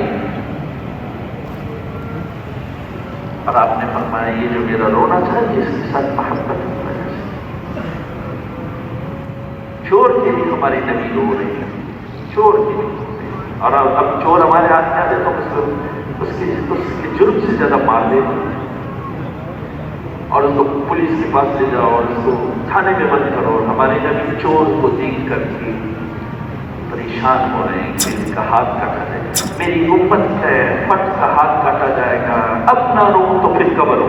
اور آپ نے فرمایا یہ جو میرا رونا تھا یہ اس کے ساتھ محبت کی وجہ سے. چور کے لیے ہمارے نبی رو رہے ہیں، چور کے لیے. اور اب چور ہمارے ہاتھ میں آ جائے تو اس کے جرم سے زیادہ مار دے اور اس کو پولیس کے پاس لے جاؤ اور اس کو تھانے میں بند کرو. ہمارے نبی چور کو دیکھ کر کے پریشان ہو رہے ہیں کہ اس کا ہاتھ کاٹا جائے، میری امت ہے، پٹ کا ہاتھ کاٹا جائے گا، اب نہ رو تو پھر کب رو.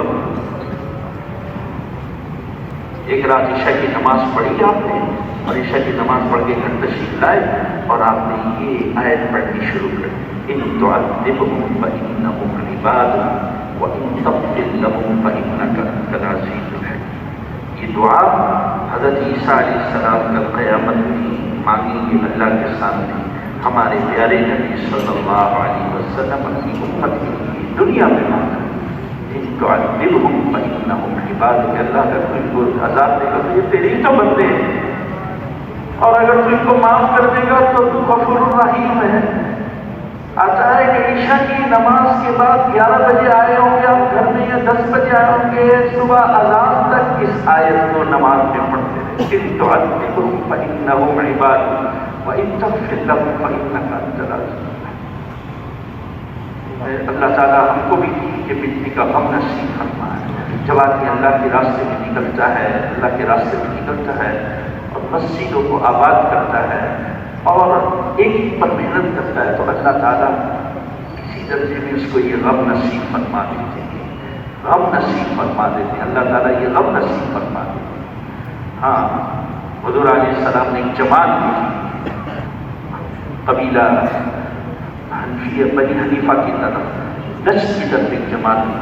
ایک رات عشاء کی نماز پڑھی آپ نے اور عشاء کی نماز پڑھ کے گھر تشریف لائے اور آپ نے یہ آیت پڑھنی شروع کر دی. ان تعذبهم فإنهم عبادك وإن تغفر لهم فإنك أنت العزيز الحكيم. یہ دعا حضرت عیسیٰ علیہ السلام کل قیامت میں مانگیں گے اللہ کے سامنے. ہمارے پیارے نبی صلی اللہ علیہ وسلم اپنی امت کے لیے دنیا میں مانگا ان تعذبهم فإنهم عبادك. اللہ اگر تم کو عذاب دے گا تو یہ تیرے ہی تو بندے ہیں، اور اگر تم کو معاف کر دے گا تو غفور الرحیم ہے. آتا ہے کہ عشاء کی نماز کے بعد 11 بجے آئے ہوں گے آپ گھر میں یا 10 بجے آئے ہوں گے، صبح اذان تک اس آیت کو نماز میں پڑھتے رہے. ان تعذبهم فإنهم عبادك وإن تغفر لهم فإنك أنت العزيز الحكيم. اللہ تعالیٰ ہم کو بھی کہ مٹی کا غم نصیب فرمائے. جب آدمی اللہ کے راستے میں نکلتا ہے، اللہ کے راستے میں نکلتا ہے اور مسجدوں کو آباد کرتا ہے اور ایک پر محنت کرتا ہے تو اللہ تعالیٰ کسی درجے میں اس کو یہ غم نصیب فرما دیتے ہیں، غم نصیب فرما دیتے ہیں. اللہ تعالیٰ یہ غم نصیب فرما دیتے ہیں. ہاں، حضور علیہ السلام نے ایک جماعت دی، قبیلہ حنفیہ بنی حنیفہ کی طرف نجد کی طرف ایک جماعت دی،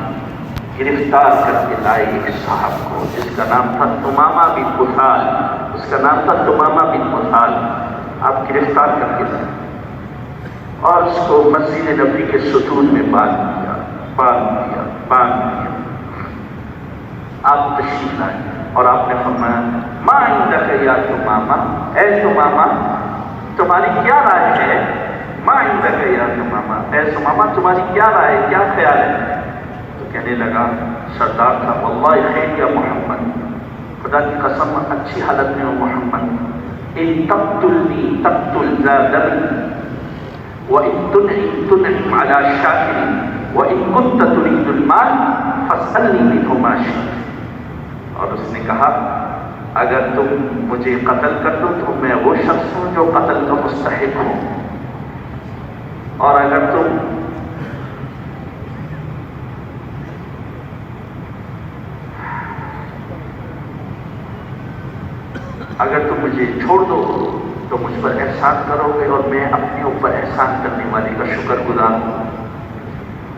گرفتار کر کے لائے ایک صاحب کو جس کا نام تھا تمامہ بن قثال. اس کا نام تھا تمامہ بن قثال. آپ گرفتار کر کے لائے اور اس کو مسجد نبوی کے ستون میں باندھ دیا. آپ تشریف لائے اور آپ نے فرمایا ما عندک یا تمامہ، اے تمامہ تمہاری کیا رائے ہے؟ ما عندک یا تمامہ، اے تمامہ تمہاری کیا رائے ہے، کیا خیال ہے؟ تو کہنے لگا سردار تھا، واللہ خیر یا محمد، خدا کی قسم اچھی حالت میں ہو محمد. ان تقتلنی تقتل ذا دم وان تنعم على شاکر وان كنت تريد المال فاسألنی منه ما شئت. اور اس نے کہا اگر تم مجھے قتل کر دو تو میں وہ شخص ہوں جو قتل کا مستحق ہوں، اور اگر تم مجھے چھوڑ دو تو مجھ پر احسان کرو گے اور میں اپنے اوپر احسان کرنے والے کا شکر گزار ہوں.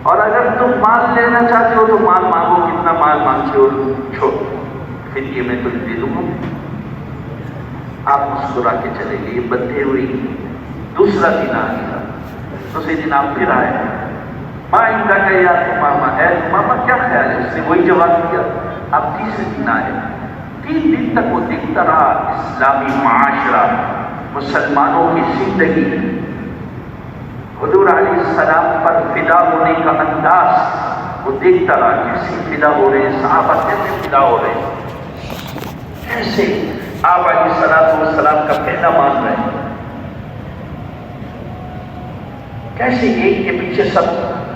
اور اگر تم مال لینا چاہتے ہو تو مال مانگو، کتنا مال مانگتے ہو چھوڑ، پھر یہ میں تمہیں دے دوں گا. آپ مسکرا کے چلے گئے. یہ بدھے ہوئی دوسرا دن آ گیا. دوسرے دن آپ پھر آئے، ما عندک یا تمامہ، اے تمامہ کیا خیال ہے؟ اس نے وہی جواب دیا. آپ تیسرے دن آئے. 3 دن تک وہ دیکھتا رہا اسلامی معاشرہ، مسلمانوں کی زندگی، حضور علیہ السلام پر فدا ہونے کا انداز وہ دیکھتا رہا. کیسے فدا ہو رہے ہیں صحابہ، کیسے فدا ہو رہے ہیں، کیسے آپ علیہ السلام کا کہنا مان رہے ہیں، کیسے ایک کے پیچھے سب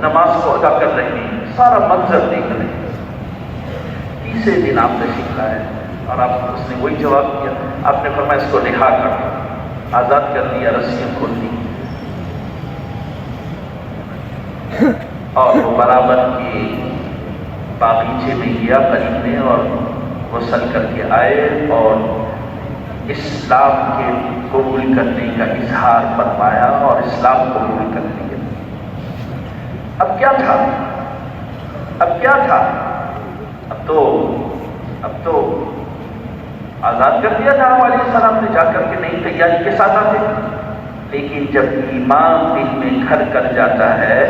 نماز کو ادا کر رہے ہیں. سارا منظر دیکھ رہے ہیں. تیسرے دن آپ تشریف لائے اور اس نے وہی جواب دیا. آپ نے فرمایا اس کو رہا کر، آزاد کر دیا، رسیاں کھول دی اور وہ برابر کے باغیچے میں گیا خریدنے اور غسل کر کے آئے اور اسلام کے قبول کرنے کا اظہار فرمایا اور اسلام قبول کر لیا. اب کیا تھا؟ اب تو آزاد کر دیا تھا علیہ السلام نے، جا کر کے نئی تیاری کے ساتھ آتے. لیکن جب ایمان دل میں گھر کر جاتا ہے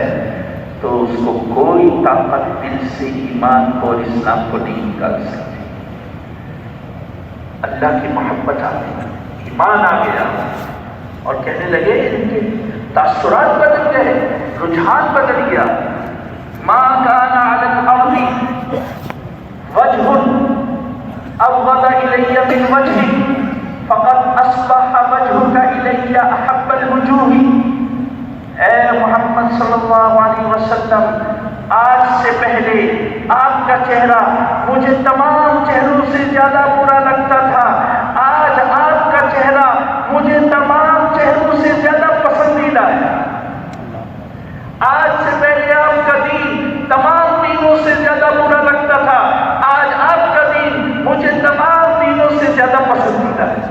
تو اس کو کوئی طاقت دل سے ایمان کو اور اسلام کو نہیں نکال سکتی. اللہ کی محبت آ گئی، ایمان آ گیا، اور کہنے لگے ان کے تاثرات بدل گئے، رجحان بدل گیا. ما كان على الارض وجه ابغض الي من وجهك فقد اصبح وجهك الي احب الوجوه. اے محمد صلی اللہ علیہ وسلم، آج سے پہلے آپ کا چہرہ مجھے تمام چہروں سے زیادہ برا لگتا تھا، آج آپ کا چہرہ مجھے تمام چہروں سے زیادہ پسندیدہ ہے. آج سے پہلے آپ کا دین تمام دینوں سے زیادہ برا لگتا تھا، آج آپ کا دین مجھے تمام دینوں سے زیادہ پسندیدہ ہے.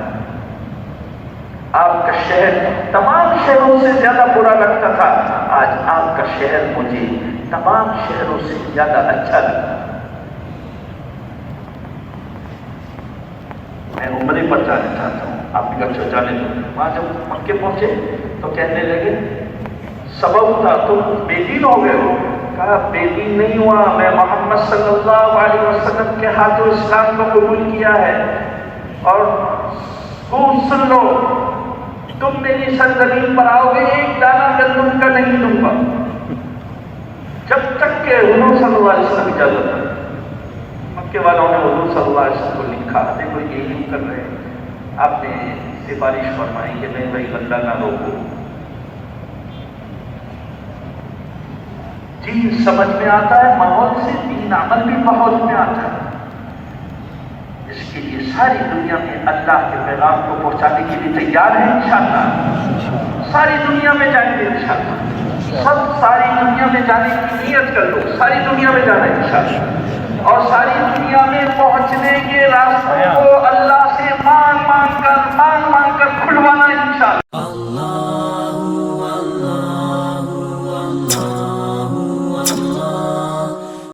آپ کا شہر تمام شہروں سے زیادہ برا لگتا تھا، آج آپ کا شہر مجھے تمام شہروں سے زیادہ اچھا لگتا ہے. میں عمرے پر جانا چاہتا ہوں، آپ بھی اچھا جانے دو. وہاں جب مکے پہنچے تو کہنے لگے سبب تھا تم بے دین ہو گئے ہو. کہا بے دین نہیں ہوا، میں محمد صلی اللہ علیہ وسلم کے ہاتھوں اسلام کو قبول کیا ہے. اور خوب سن لو، تم میری سرزمین پر آؤ گے ایک دانہ گندم کا نہیں دوں گا جب تک کہ حضور صلی اللہ علیہ وسلم اجازت ہے. مکے والوں نے حضور صلی اللہ علیہ وسلم کو لکھا، دیکھو یہی کر رہے ہیں. آپ نے سفارش فرمائی کہ نہیں بھائی اللہ نہ روکو. دین سمجھ میں آتا ہے ماحول سے، دین عمل بھی ماحول میں آتا ہے. اس کے لیے ساری دنیا میں اللہ کے پیغام کو پہنچانے کے لیے تیار ہے انشاءاللہ. ساری دنیا میں جائیں گے انشاءاللہ. سب ساری دنیا میں جانے کی نیت کر لو، ساری دنیا میں جانا ہے انشاءاللہ. اور ساری دنیا میں پہنچنے کے راستوں کو اللہ سے مانگ مانگ کر